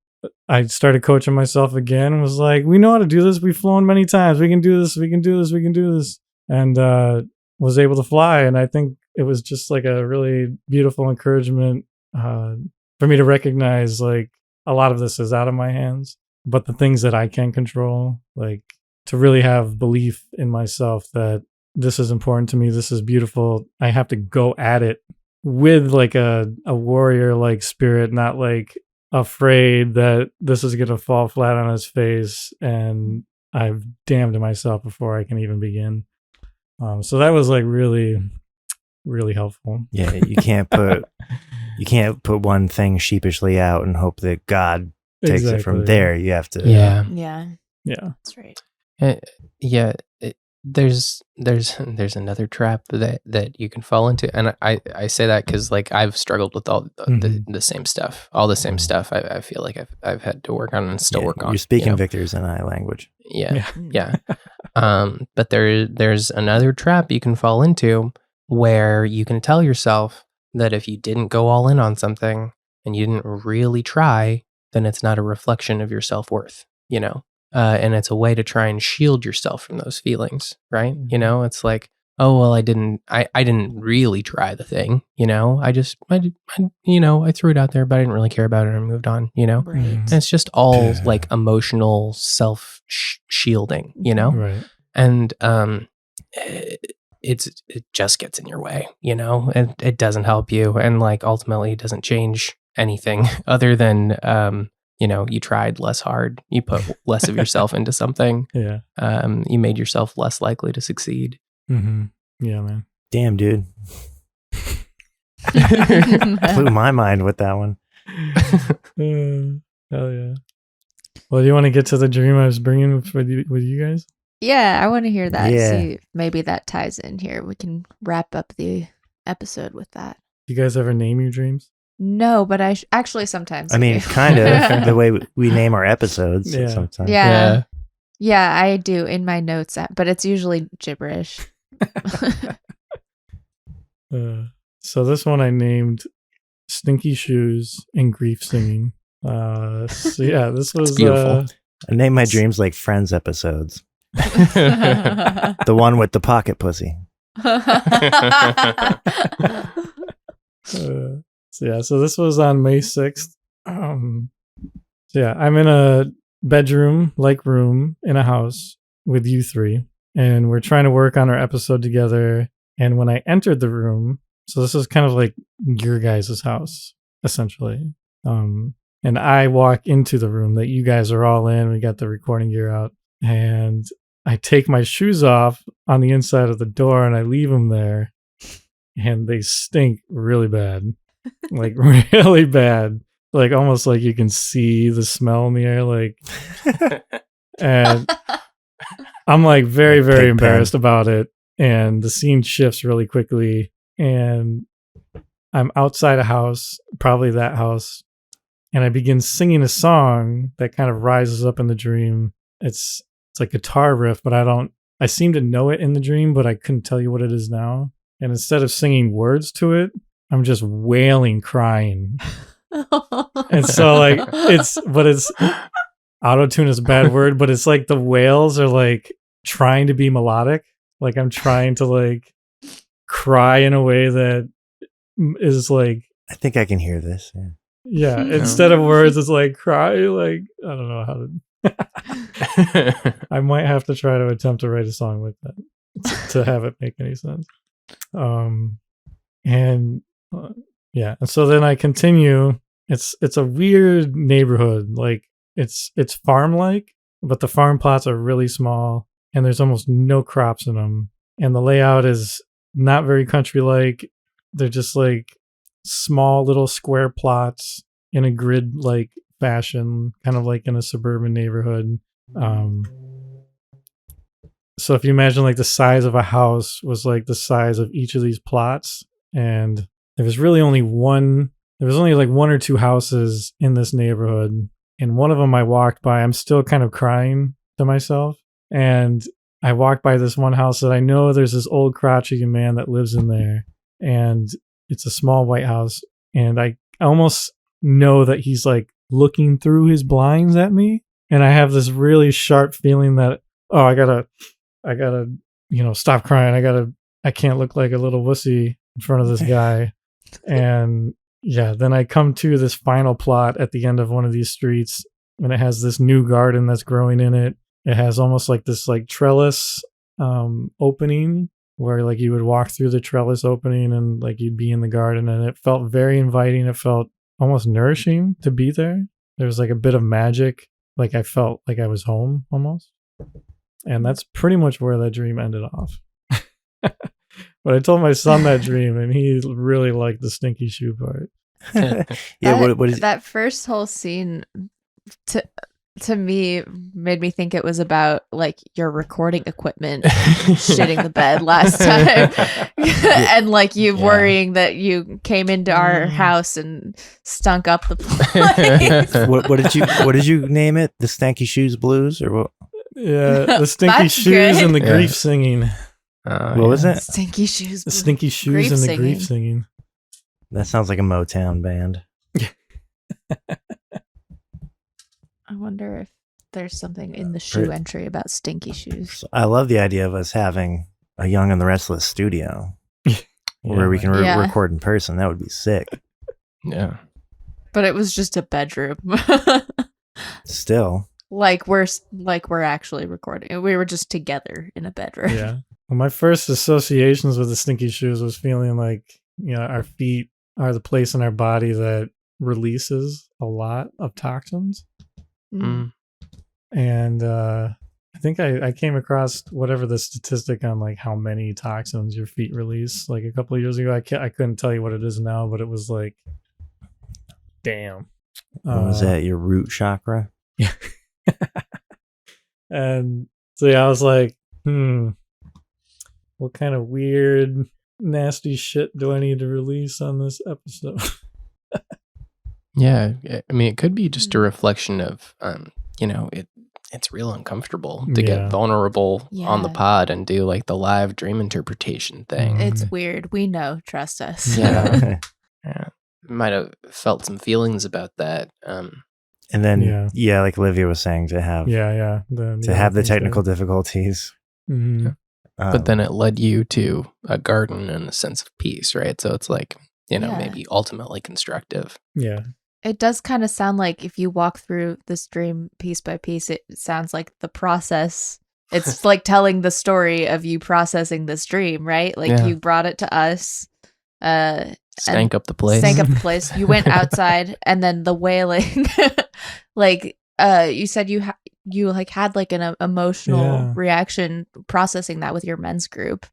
I started coaching myself again and was like, we know how to do this. We've flown many times. We can do this. We can do this. We can do this. And was able to fly. And I think it was just like a really beautiful encouragement for me to recognize like a lot of this is out of my hands, but the things that I can control, like to really have belief in myself that this is important to me. This is beautiful. I have to go at it with like a warrior like spirit, not like afraid that this is going to fall flat on his face and I've damned myself before I can even begin. So that was like really, really helpful. Yeah, you can't put one thing sheepishly out and hope that God takes it from there. You have to. Yeah. That's right. There's another trap that you can fall into, and I say that because like I've struggled with all the same stuff, I feel like I've had to work on and still work on. You're speaking Victor's and I language. Yeah. But there's another trap you can fall into where you can tell yourself that if you didn't go all in on something and you didn't really try, then it's not a reflection of your self-worth, and it's a way to try and shield yourself from those feelings, right? It's like, oh, well, I didn't really try the thing, I threw it out there, but I didn't really care about it and moved on, Right. And it's just all like emotional self-shielding, Right. And it just gets in your way, and it doesn't help you, and like ultimately it doesn't change anything other than you tried less hard, you put less of yourself into something, you made yourself less likely to succeed. Mm-hmm. Yeah, man. Damn, dude. Blew my mind with that one. Hell yeah. Well, do you want to get to the dream I was bringing with you guys? Yeah, I want to hear that. Yeah. See if maybe that ties in here. We can wrap up the episode with that. You guys ever name your dreams? No, but I actually sometimes. I mean, do. kind of the way we name our episodes sometimes. Yeah, I do in my notes, but it's usually gibberish. So this one I named Stinky Shoes and Grief Singing. This was beautiful. I named my dreams like Friends episodes. The one with the pocket pussy. So this was on May 6th. I'm in a bedroom-like room in a house with you three, and we're trying to work on our episode together. And when I entered the room, so this is kind of like your guys' house, essentially. And I walk into the room that you guys are all in. We got the recording gear out, and I take my shoes off on the inside of the door, and I leave them there, and they stink really bad. Like really bad, like almost like you can see the smell in the air, like. And I'm like very, very embarrassed about it, and the scene shifts really quickly, and I'm outside a house, probably that house, and I begin singing a song that kind of rises up in the dream. It's like guitar riff, but I seem to know it in the dream, but I couldn't tell you what it is now. And instead of singing words to it, I'm just wailing, crying. And so like it's auto-tune is a bad word, but it's like the wails are like trying to be melodic. Like I'm trying to like cry in a way that is like, I think I can hear this. yeah, instead of words, it's like cry. Like, I don't know how to. I might have to try to attempt to write a song like that to have it make any sense. And so then I continue. It's a weird neighborhood. Like it's farm like, but the farm plots are really small and there's almost no crops in them. And the layout is not very country like. They're just like small little square plots in a grid like fashion, kind of like in a suburban neighborhood. So if you imagine like the size of a house was like the size of each of these plots, and there was really only like one or two houses in this neighborhood, and one of them I walked by. I'm still kind of crying to myself, and I walked by this one house that I know there's this old crotchety man that lives in there, and it's a small white house, and I almost know that he's like looking through his blinds at me, and I have this really sharp feeling that, oh, I gotta stop crying. I can't look like a little wussy in front of this guy. And yeah, then I come to this final plot at the end of one of these streets, and it has this new garden that's growing in it. It has almost like this like trellis opening where like you would walk through the trellis opening and like you'd be in the garden, and it felt very inviting. It felt almost nourishing to be there. There was like a bit of magic. Like I felt like I was home almost. And that's pretty much where that dream ended off. But I told my son that dream, and he really liked the stinky shoe part. Yeah, what is that first whole scene to me made me think it was about like your recording equipment shitting the bed last time. And like you worrying that you came into our house and stunk up the place. what did you name it? The Stanky Shoes Blues or what? Yeah, the stinky shoes good. and the grief singing. What was it? Stinky shoes. The stinky shoes and the grief singing. That sounds like a Motown band. I wonder if there's something in the shoe entry about stinky shoes. I love the idea of us having a Jung and the Restless studio where we can record in person. That would be sick. Yeah. But it was just a bedroom. Still. Like we're actually recording. We were just together in a bedroom. Yeah. Well, my first associations with the stinky shoes was feeling like, our feet are the place in our body that releases a lot of toxins. Mm. And I think I came across whatever the statistic on like how many toxins your feet release like a couple of years ago. I couldn't tell you what it is now, but it was like, damn. What was that? Your root chakra? Yeah. And so I was like, what kind of weird, nasty shit do I need to release on this episode? Yeah, I mean, it could be just a reflection of, it's real uncomfortable to get vulnerable on the pod and do like the live dream interpretation thing. It's weird. We know. Trust us. Yeah. Yeah. Might have felt some feelings about that. And then, like Olivia was saying, to have the technical difficulties. Mm-hmm. But then it led you to a garden and a sense of peace, right? So it's like, maybe ultimately constructive. Yeah. It does kind of sound like if you walk through this dream piece by piece, it sounds like the process. It's like telling the story of you processing this dream, right? Like you brought it to us. Stank up the place. You went outside, and then the wailing, like you said, you like had like an emotional reaction processing that with your men's group,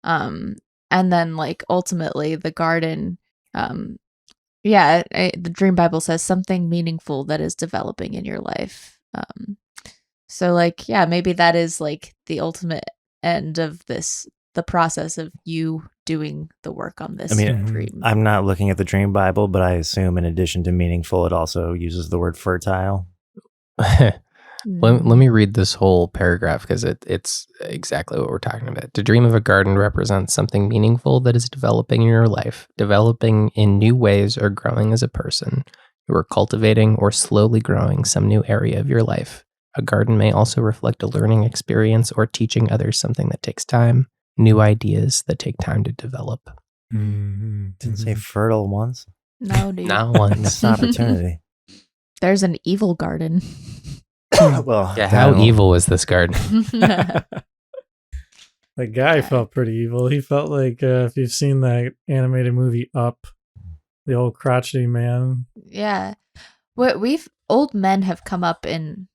and then like ultimately the garden. The Dream Bible says something meaningful that is developing in your life. So like, maybe that is like the ultimate end of this, the process of you doing the work on this dream. I'm not looking at the Dream Bible, but I assume in addition to meaningful, it also uses the word fertile. Let me read this whole paragraph because it's exactly what we're talking about. To dream of a garden represents something meaningful that is developing in your life, developing in new ways or growing as a person. You are cultivating or slowly growing some new area of your life. A garden may also reflect a learning experience or teaching others something that takes time, new ideas that take time to develop. Didn't say fertile once. No, dude. Not once. Missed opportunity. There's an evil garden. Well, Yeah, how evil is this garden? The guy felt pretty evil. He felt like if you've seen that animated movie Up, the old crotchety man. Yeah. Old men have come up in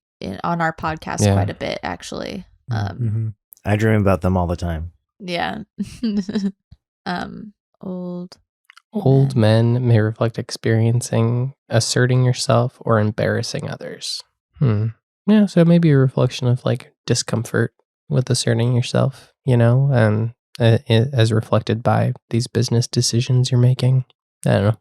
on our podcast quite a bit, actually. I dream about them all the time. Yeah. Old men may reflect experiencing, asserting yourself, or embarrassing others. Yeah, so maybe a reflection of like discomfort with asserting yourself, and as reflected by these business decisions you're making. I don't know.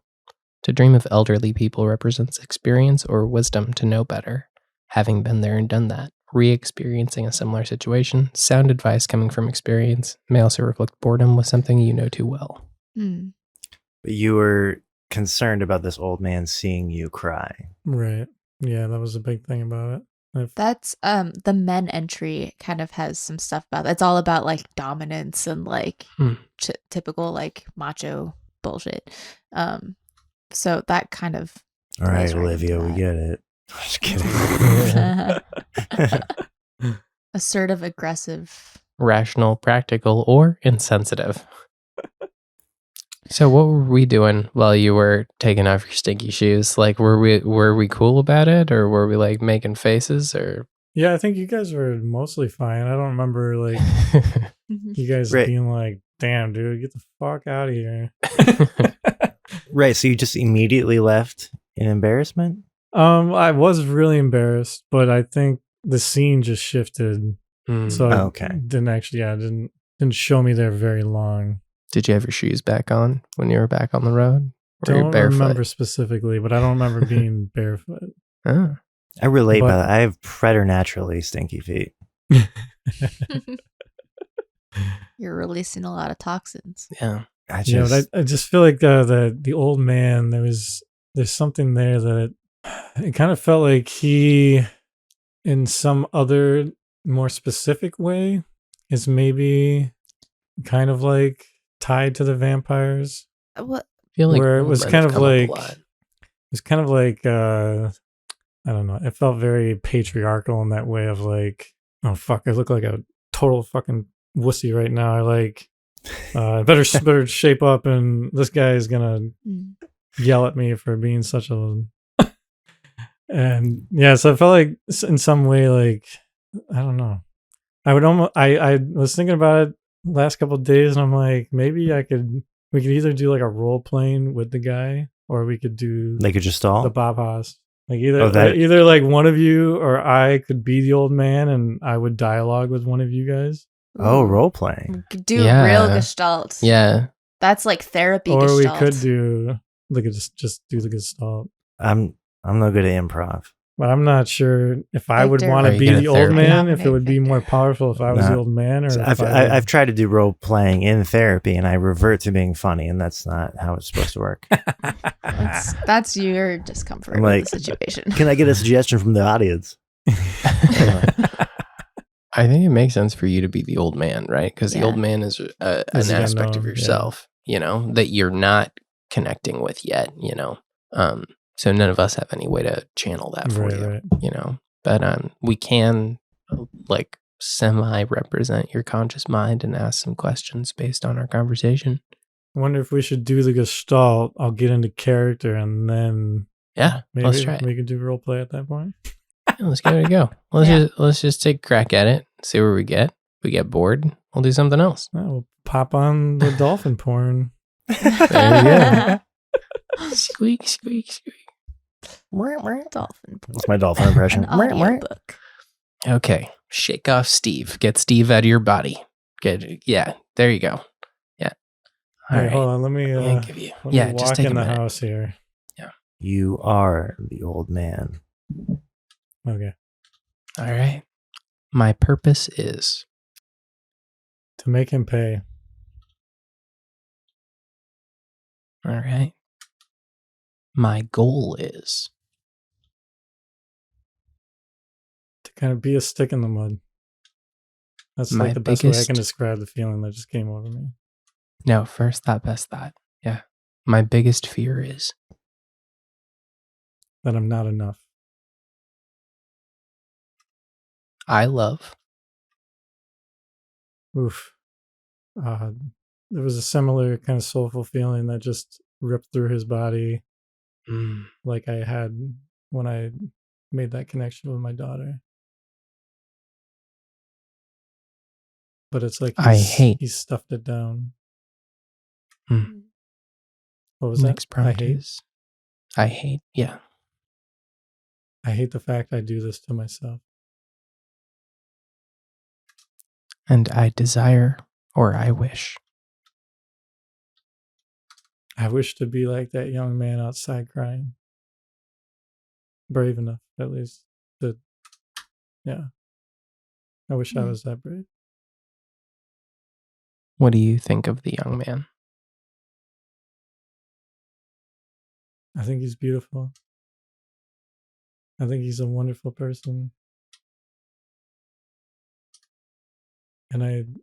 To dream of elderly people represents experience or wisdom to know better, having been there and done that. Re-experiencing a similar situation, sound advice coming from experience, may also reflect boredom with something you know too well. But you were concerned about this old man seeing you cry. Right. Yeah, that was a big thing about it. That's the men entry kind of has some stuff about it. It's all about like dominance and like typical like macho bullshit. So that kind of all right, Olivia, we get it. Just kidding. Assertive, aggressive, rational, practical, or insensitive. So what were we doing while you were taking off your stinky shoes? Like, were we cool about it, or were we like making faces, or? Yeah, I think you guys were mostly fine. I don't remember like you guys being like, "Damn, dude, get the fuck out of here." Right. So you just immediately left in embarrassment? I was really embarrassed, but I think the scene just shifted. So it didn't show me there very long. Did you have your shoes back on when you were back on the road? Don't remember specifically, but I don't remember being barefoot. Oh. I relate by that. I have preternaturally stinky feet. You're releasing a lot of toxins. Yeah. I just feel like the old man, there's something there that it kind of felt like he, in some other more specific way, is maybe kind of like tied to the vampires. What? I feel like where it was kind of like I don't know. It felt very patriarchal in that way of like, oh fuck, I look like a total fucking wussy right now. I like better shape up, and this guy is gonna yell at me for being such a and yeah. So I felt like in some way, like I don't know. I was thinking about it last couple of days, and I'm like, maybe we could either do like a role playing with the guy, or we could do they could just stall the Bob Haas. Like either like one of you or I could be the old man, and I would dialogue with one of you guys. Oh, role playing. Do real gestalt. Yeah, that's like therapy. Or gestalt. we could do just do the gestalt. I'm no good at improv. But I'm not sure if I would want to be the old man, if it would be more powerful if I was the old man. Or I've tried to do role playing in therapy, and I revert to being funny, and that's not how it's supposed to work. That's your discomfort with the situation. Can I get a suggestion from the audience? I think it makes sense for you to be the old man, right? Because the old man is an aspect of yourself, that you're not connecting with yet, So none of us have any way to channel that for you, But we can like semi-represent your conscious mind and ask some questions based on our conversation. I wonder if we should do the gestalt. I'll get into character, and then maybe let's try it. We could do role play at that point. Let's give it a go. Let's just take a crack at it. See where we get. If we get bored, we'll do something else. We'll pop on the dolphin porn. There you go. Squeak, squeak, squeak. Dolphin. That's my dolphin impression. Book. Okay, shake off Steve. Get Steve out of your body. There you go. Yeah. All right, hold on. Let me give you. Let me just walk take in a the minute. house here. Yeah. You are the old man. Okay. All right. My purpose is to make him pay. All right. My goal is to kind of be a stick in the mud. That's My like the best way I biggest- can describe the feeling that just came over me. No, first thought, best thought. Yeah. My biggest fear is That I'm not enough. I love. Oof. There was a similar kind of soulful feeling that just ripped through his body, like I had when I made that connection with my daughter. But it's like he stuffed it down. What was Next that? prompt is I hate. Yeah. I hate the fact I do this to myself. And I desire or I wish. I wish to be like that young man outside crying. Brave enough, at least. Yeah. I wish I was that brave. What do you think of the young man? I think he's beautiful. I think he's a wonderful person. And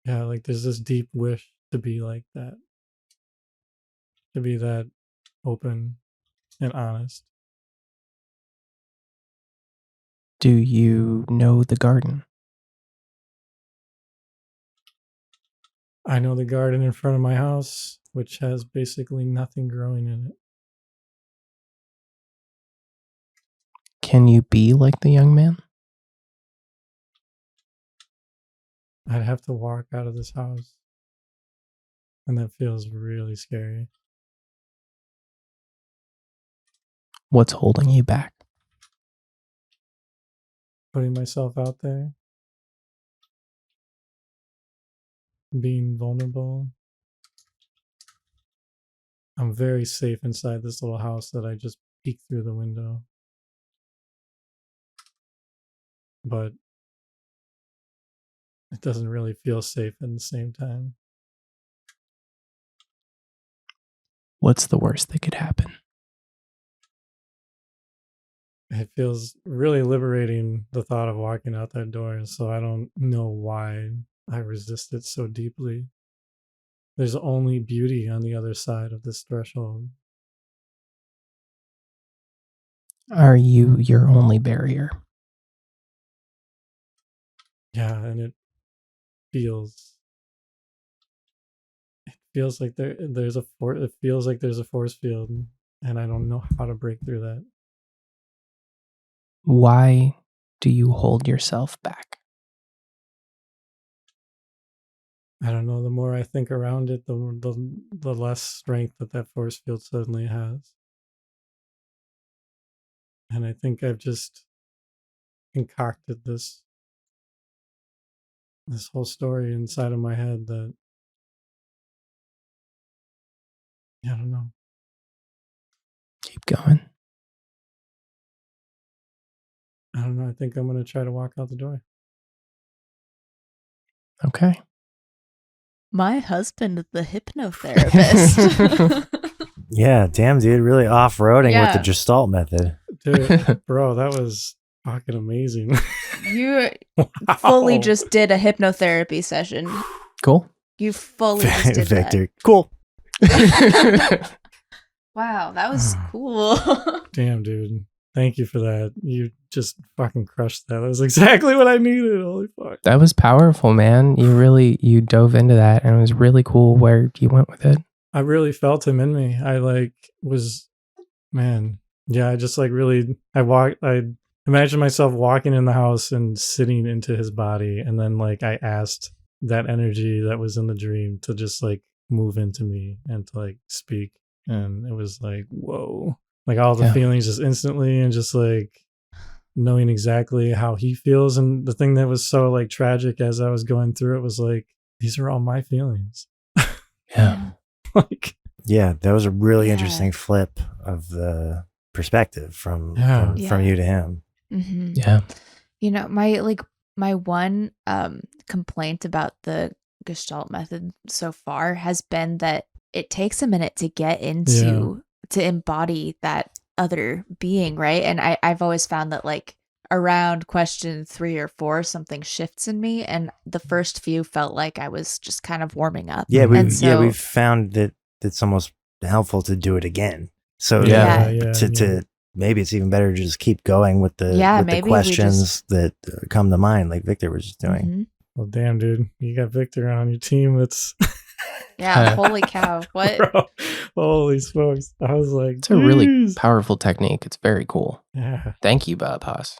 like there's this deep wish to be like that. To be that open and honest. Do you know the garden? I know the garden in front of my house, which has basically nothing growing in it. Can you be like the young man? I'd have to walk out of this house. And that feels really scary. What's holding you back? Putting myself out there. Being vulnerable. I'm very safe inside this little house that I just peeked through the window. But it doesn't really feel safe at the same time. What's the worst that could happen? It feels really liberating, the thought of walking out that door, so I don't know why I resist it so deeply. There's only beauty on the other side of this threshold. Are you your only barrier? Yeah, and it feels like there's a it feels like there's a force field, and I don't know how to break through that. Why do you hold yourself back? I don't know. The more I think around it, the less strength that force field suddenly has. And I think I've just concocted this whole story inside of my head that, I don't know. Keep going. I don't know. I think I'm going to try to walk out the door. Okay. My husband, the hypnotherapist. Yeah, damn, dude, really off-roading with Yeah. the Gestalt method. Dude, bro, that was fucking amazing. You Wow. fully just did a hypnotherapy session. Cool. You fully just did Victor, cool. that. Wow, that was cool. Damn, dude. Thank you for that. You just fucking crushed that. That was exactly what I needed. Holy fuck. That was powerful, man. You dove into that, and it was really cool where you went with it. I really felt him in me. I just like really, I imagined myself walking in the house and sitting into his body. And then like I asked that energy that was in the dream to just like move into me and to like speak. And it was like, whoa, like all the feelings just instantly, and just like knowing exactly how he feels. And the thing that was so like tragic as I was going through it was like, these are all my feelings. Yeah. Like, yeah, that was a really interesting flip of the perspective from you to him. Mm-hmm. Yeah. You know, my one complaint about the Gestalt method so far has been that it takes a minute to get into to embody that other being, right? And I've always found that like around question 3 or 4, something shifts in me, and the first few felt like I was just kind of warming up. Yeah, And we've found that it's almost helpful to do it again. So Yeah. maybe it's even better to just keep going with the questions that come to mind, like Victor was just doing. Mm-hmm. Well, damn, dude, you got Victor on your team. It's yeah, holy cow! What? Bro, holy smokes! I was like, it's a really powerful technique. It's very cool. Yeah. Thank you, Bob Haas.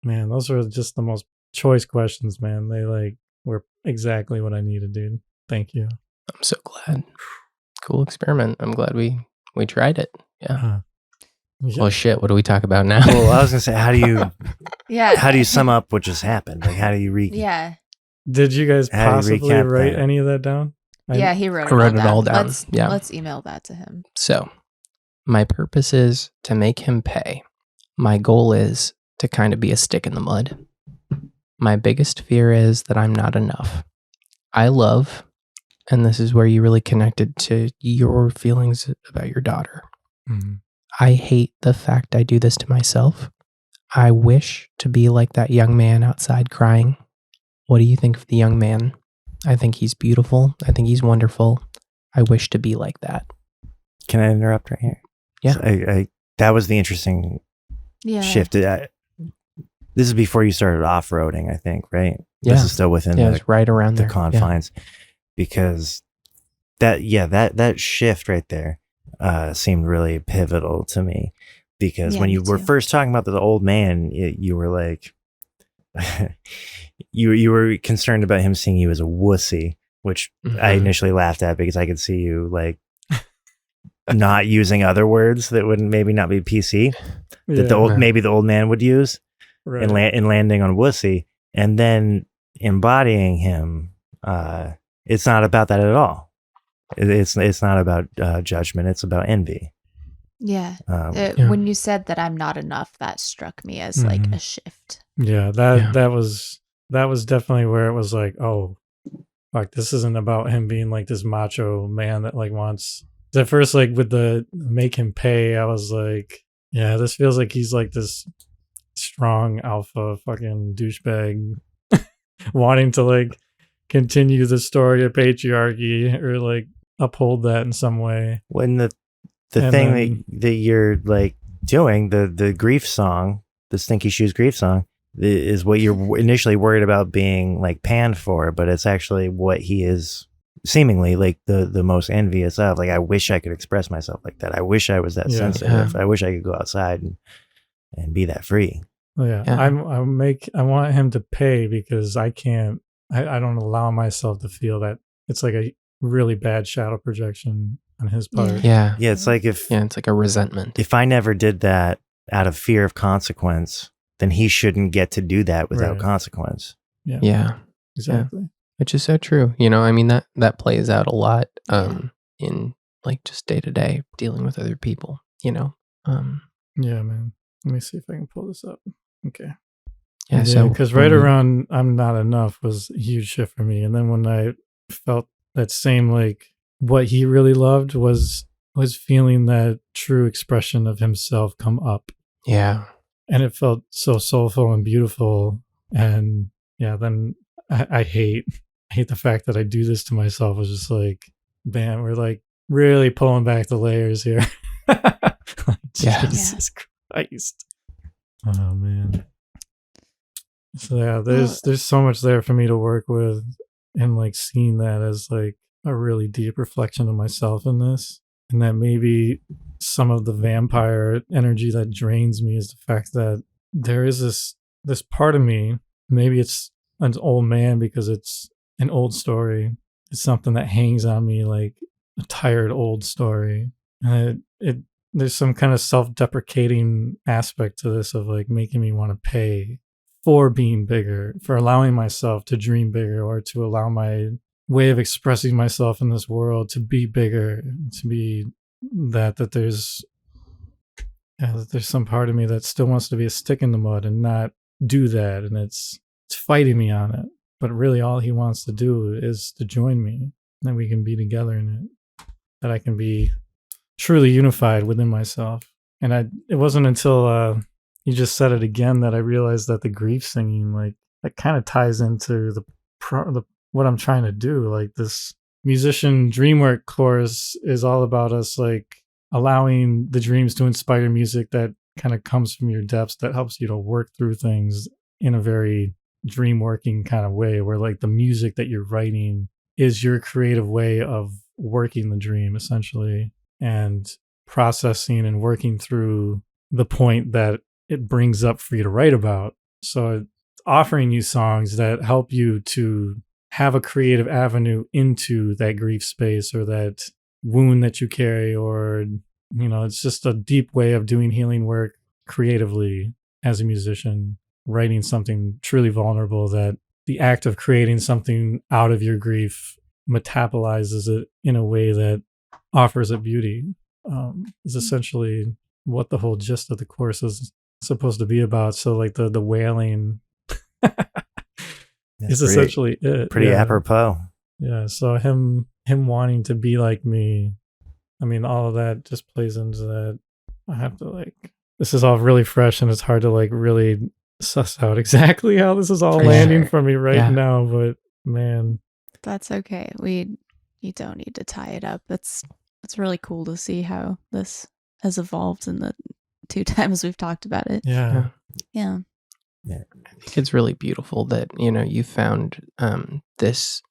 Man, those were just the most choice questions, man. They were exactly what I needed, dude. Thank you. I'm so glad. Cool experiment. I'm glad we tried it. Yeah. Well, shit. What do we talk about now? Well, I was gonna say, how do you sum up what just happened? Like, how do you Yeah. Did you guys possibly write any of that down? Yeah, he wrote it all down. Let's email that to him. So, my purpose is to make him pay. My goal is to kind of be a stick in the mud. My biggest fear is that I'm not enough. I love, and this is where you really connected to your feelings about your daughter. Mm-hmm. I hate the fact I do this to myself. I wish to be like that young man outside crying. What do you think of the young man? I think he's beautiful. I think he's wonderful. I wish to be like that. Can I interrupt right here? Yeah. So that was the interesting shift. This is before you started off-roading, I think, right? Yeah. This is still within it's right around the confines. Because that shift right there seemed really pivotal to me. Because when you were first talking about the old man, you were like, you were concerned about him seeing you as a wussy, which I initially laughed at because I could see you like not using other words that would maybe not be PC that maybe the old man would use in landing on wussy, and then embodying him. It's not about that at all. It's not about judgment. It's about envy. Yeah. When you said that I'm not enough, that struck me as like a shift. Yeah, that was definitely where it was like, oh, like this isn't about him being like this macho man that like wants. At first, like with the make him pay, I was like, yeah, this feels like he's like this strong alpha fucking douchebag wanting to like continue the story of patriarchy or like uphold that in some way. When the thing that you're like doing, the grief song, the Stinky Shoes grief song, is what you're initially worried about being like panned for, but it's actually what he is seemingly like the most envious of. Like, I wish I could express myself like that. I wish I was that sensitive. I wish I could go outside and be that free. Oh, yeah. I want him to pay because I can't. I don't allow myself to feel that. It's like a really bad shadow projection on his part. Yeah. It's like it's like a resentment. If I never did that out of fear of consequence, then he shouldn't get to do that without consequence. Yeah. Exactly. Yeah. Which is so true. You know, I mean, that plays out a lot in like just day to day dealing with other people, you know? Yeah, man. Let me see if I can pull this up. Okay. Yeah, so because right around I'm not enough was a huge shift for me. And then when I felt that same, like what he really loved was feeling that true expression of himself come up. Yeah. And it felt so soulful and beautiful. And yeah, then I hate the fact that I do this to myself. It's just like, man, we're like really pulling back the layers here. Jesus Christ. Oh man. So yeah, there's so much there for me to work with, and like seeing that as like a really deep reflection of myself in this, and that maybe some of the vampire energy that drains me is the fact that there is this part of me. Maybe it's an old man because it's an old story. It's something that hangs on me like a tired old story, and there's some kind of self-deprecating aspect to this of like making me want to pay for being bigger, for allowing myself to dream bigger, or to allow my way of expressing myself in this world to be bigger, to be that there's some part of me that still wants to be a stick in the mud and not do that, and it's fighting me on it. But really all he wants to do is to join me, that we can be together in it, that I can be truly unified within myself. And it wasn't until you just said it again that I realized that the grief singing, like, that kind of ties into the what I'm trying to do. Like, this musician dreamwork course is all about us, like, allowing the dreams to inspire music that kind of comes from your depths, that helps you to work through things in a very dream working kind of way, where like the music that you're writing is your creative way of working the dream essentially, and processing and working through the point that it brings up for you to write about. So it's offering you songs that help you to have a creative avenue into that grief space or that wound that you carry, or, you know, it's just a deep way of doing healing work creatively as a musician, writing something truly vulnerable, that the act of creating something out of your grief metabolizes it in a way that offers it beauty, is essentially what the whole gist of the course is supposed to be about. So like the wailing is essentially it. Pretty apropos. Yeah. So him wanting to be like me, I mean, all of that just plays into that. I have to like, this is all really fresh and it's hard to like really suss out exactly how this is all landing for me right now. But man, that's okay. You don't need to tie it up. It's really cool to see how this has evolved in the 2 times we've talked about it. Yeah. I think it's really beautiful that, you know, you found this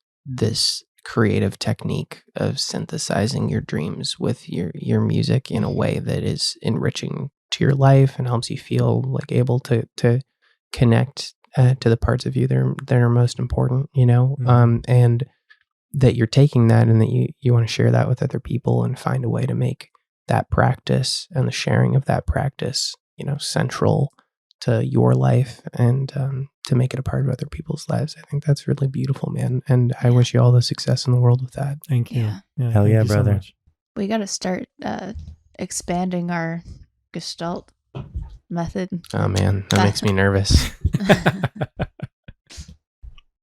creative technique of synthesizing your dreams with your music in a way that is enriching to your life and helps you feel like able to connect to the parts of you that are most important, you know, and that you're taking that and that you want to share that with other people and find a way to make that practice and the sharing of that practice, you know, central to your life and to make it a part of other people's lives. I think that's really beautiful, man. And I wish you all the success in the world with that. Thank you. Yeah. Hell yeah, brother. So we got to start expanding our Gestalt method. Oh man, that makes me nervous.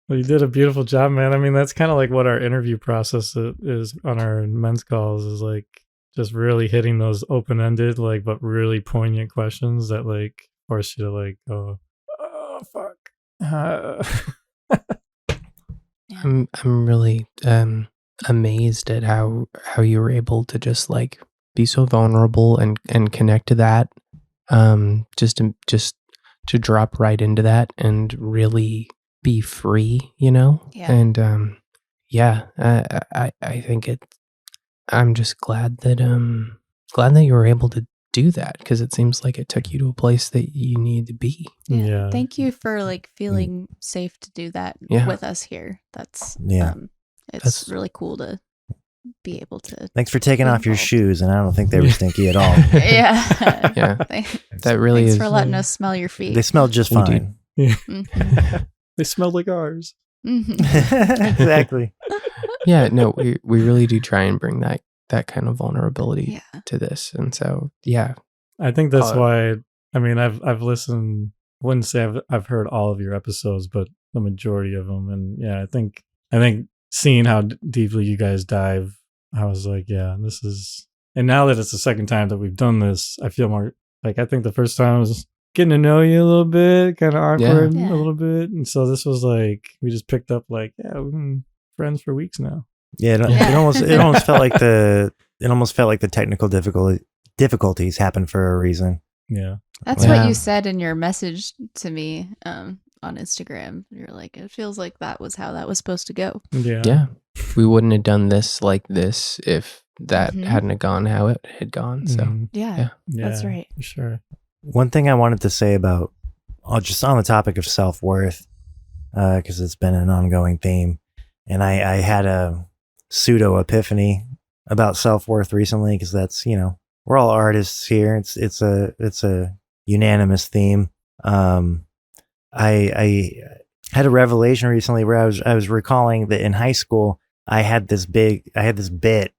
Well, you did a beautiful job, man. I mean, that's kind of like what our interview process is on our men's calls, is like just really hitting those open-ended, like, but really poignant questions that like force you to like go, oh fuck. I'm really amazed at how you were able to just like be so vulnerable and connect to that, just to drop right into that and really be free, you know. And I think I'm just glad that you were able to do that, because it seems like it took you to a place that you need to be. Yeah. Thank you for like feeling safe to do that with us here. That's it's really cool to be able to. Thanks for taking off your shoes, and I don't think they were stinky at all. Yeah. That really Thanks is. for letting us smell your feet. They smelled just fine. Yeah. They smelled like ours. Exactly. Yeah, no, we really do try and bring that kind of vulnerability to this, and so I think that's why. I mean, I've listened. Wouldn't say I've heard all of your episodes, but the majority of them, and I think seeing how deeply you guys dive, I was like, this is. And now that it's the second time that we've done this, I feel more like, I think the first time was getting to know you a little bit, kind of awkward a little bit, and so this was like we just picked up like we've been friends for weeks now. It almost felt like the technical difficulties happened for a reason. Yeah, that's what you said in your message to me on Instagram. You're like, it feels like that was how that was supposed to go. Yeah. We wouldn't have done this like this if that hadn't have gone how it had gone. So yeah, that's right. For sure. One thing I wanted to say about, just on the topic of self-worth, because it's been an ongoing theme, and I had a pseudo epiphany about self-worth recently, because that's, we're all artists here. It's a unanimous theme. I had a revelation recently where I was recalling that in high school I had this bit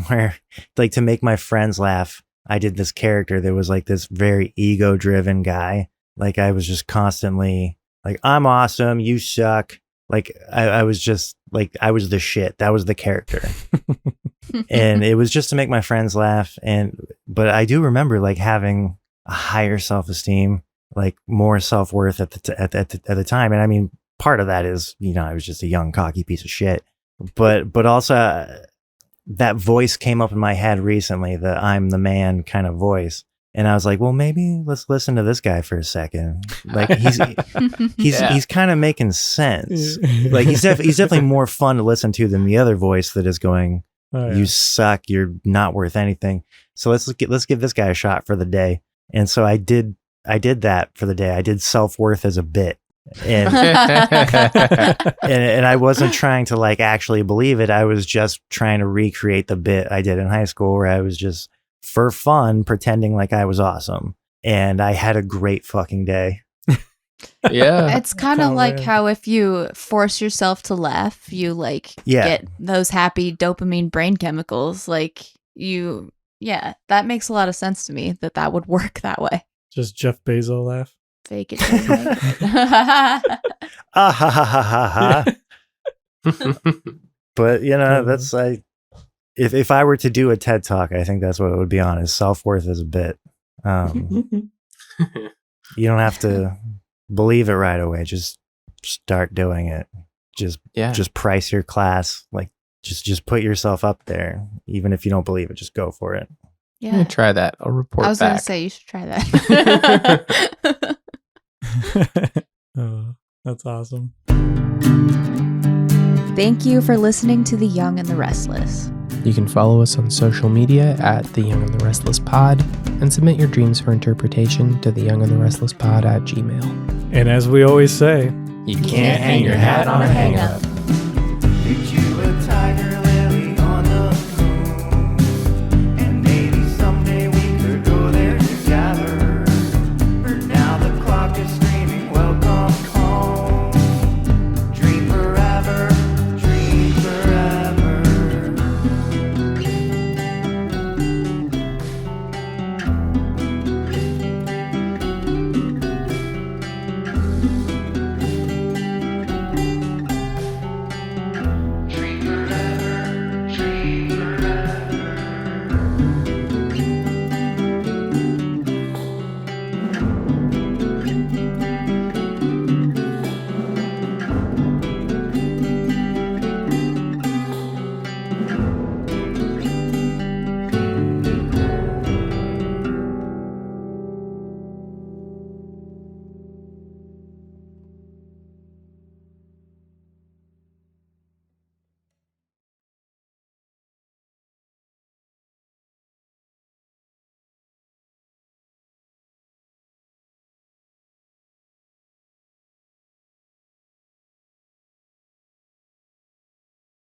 where, like, to make my friends laugh, I did this character that was like this very ego-driven guy. Like, I was just constantly like, I'm awesome, you suck. Like, I was just like, I was the shit. That was the character. And it was just to make my friends laugh. But I do remember like having a higher self-esteem, like more self-worth at the time. And I mean, part of that is, I was just a young, cocky piece of shit. But also that voice came up in my head recently, the I'm the man kind of voice. And I was like, well, maybe let's listen to this guy for a second. Like he's kind of making sense. Like he's definitely more fun to listen to than the other voice that is going, you suck, you're not worth anything. So let's give this guy a shot for the day. And so I did that for the day. I did self-worth as a bit. And and I wasn't trying to like actually believe it. I was just trying to recreate the bit I did in high school where I was just for fun pretending like I was awesome. And I had a great fucking day. Yeah. It's kind of like how if you force yourself to laugh, you like get those happy dopamine brain chemicals. Like that makes a lot of sense to me that would work that way. Just Jeff Bezos laugh. Fake it. But that's like, if I were to do a TED Talk, I think that's what it would be on, is self-worth as a bit. You don't have to believe it right away. Just start doing it. Just price your class. Like just put yourself up there. Even if you don't believe it, just go for it. Yeah. I'm gonna try that. I'll report back. I was going to say you should try that. Oh, that's awesome. Thank you for listening to The Young and the Restless. You can follow us on social media at The Young and the Restless Pod and submit your dreams for interpretation to theyoungandtherestlesspod@gmail.com. And as we always say, you can't hang your hat on a hang-up.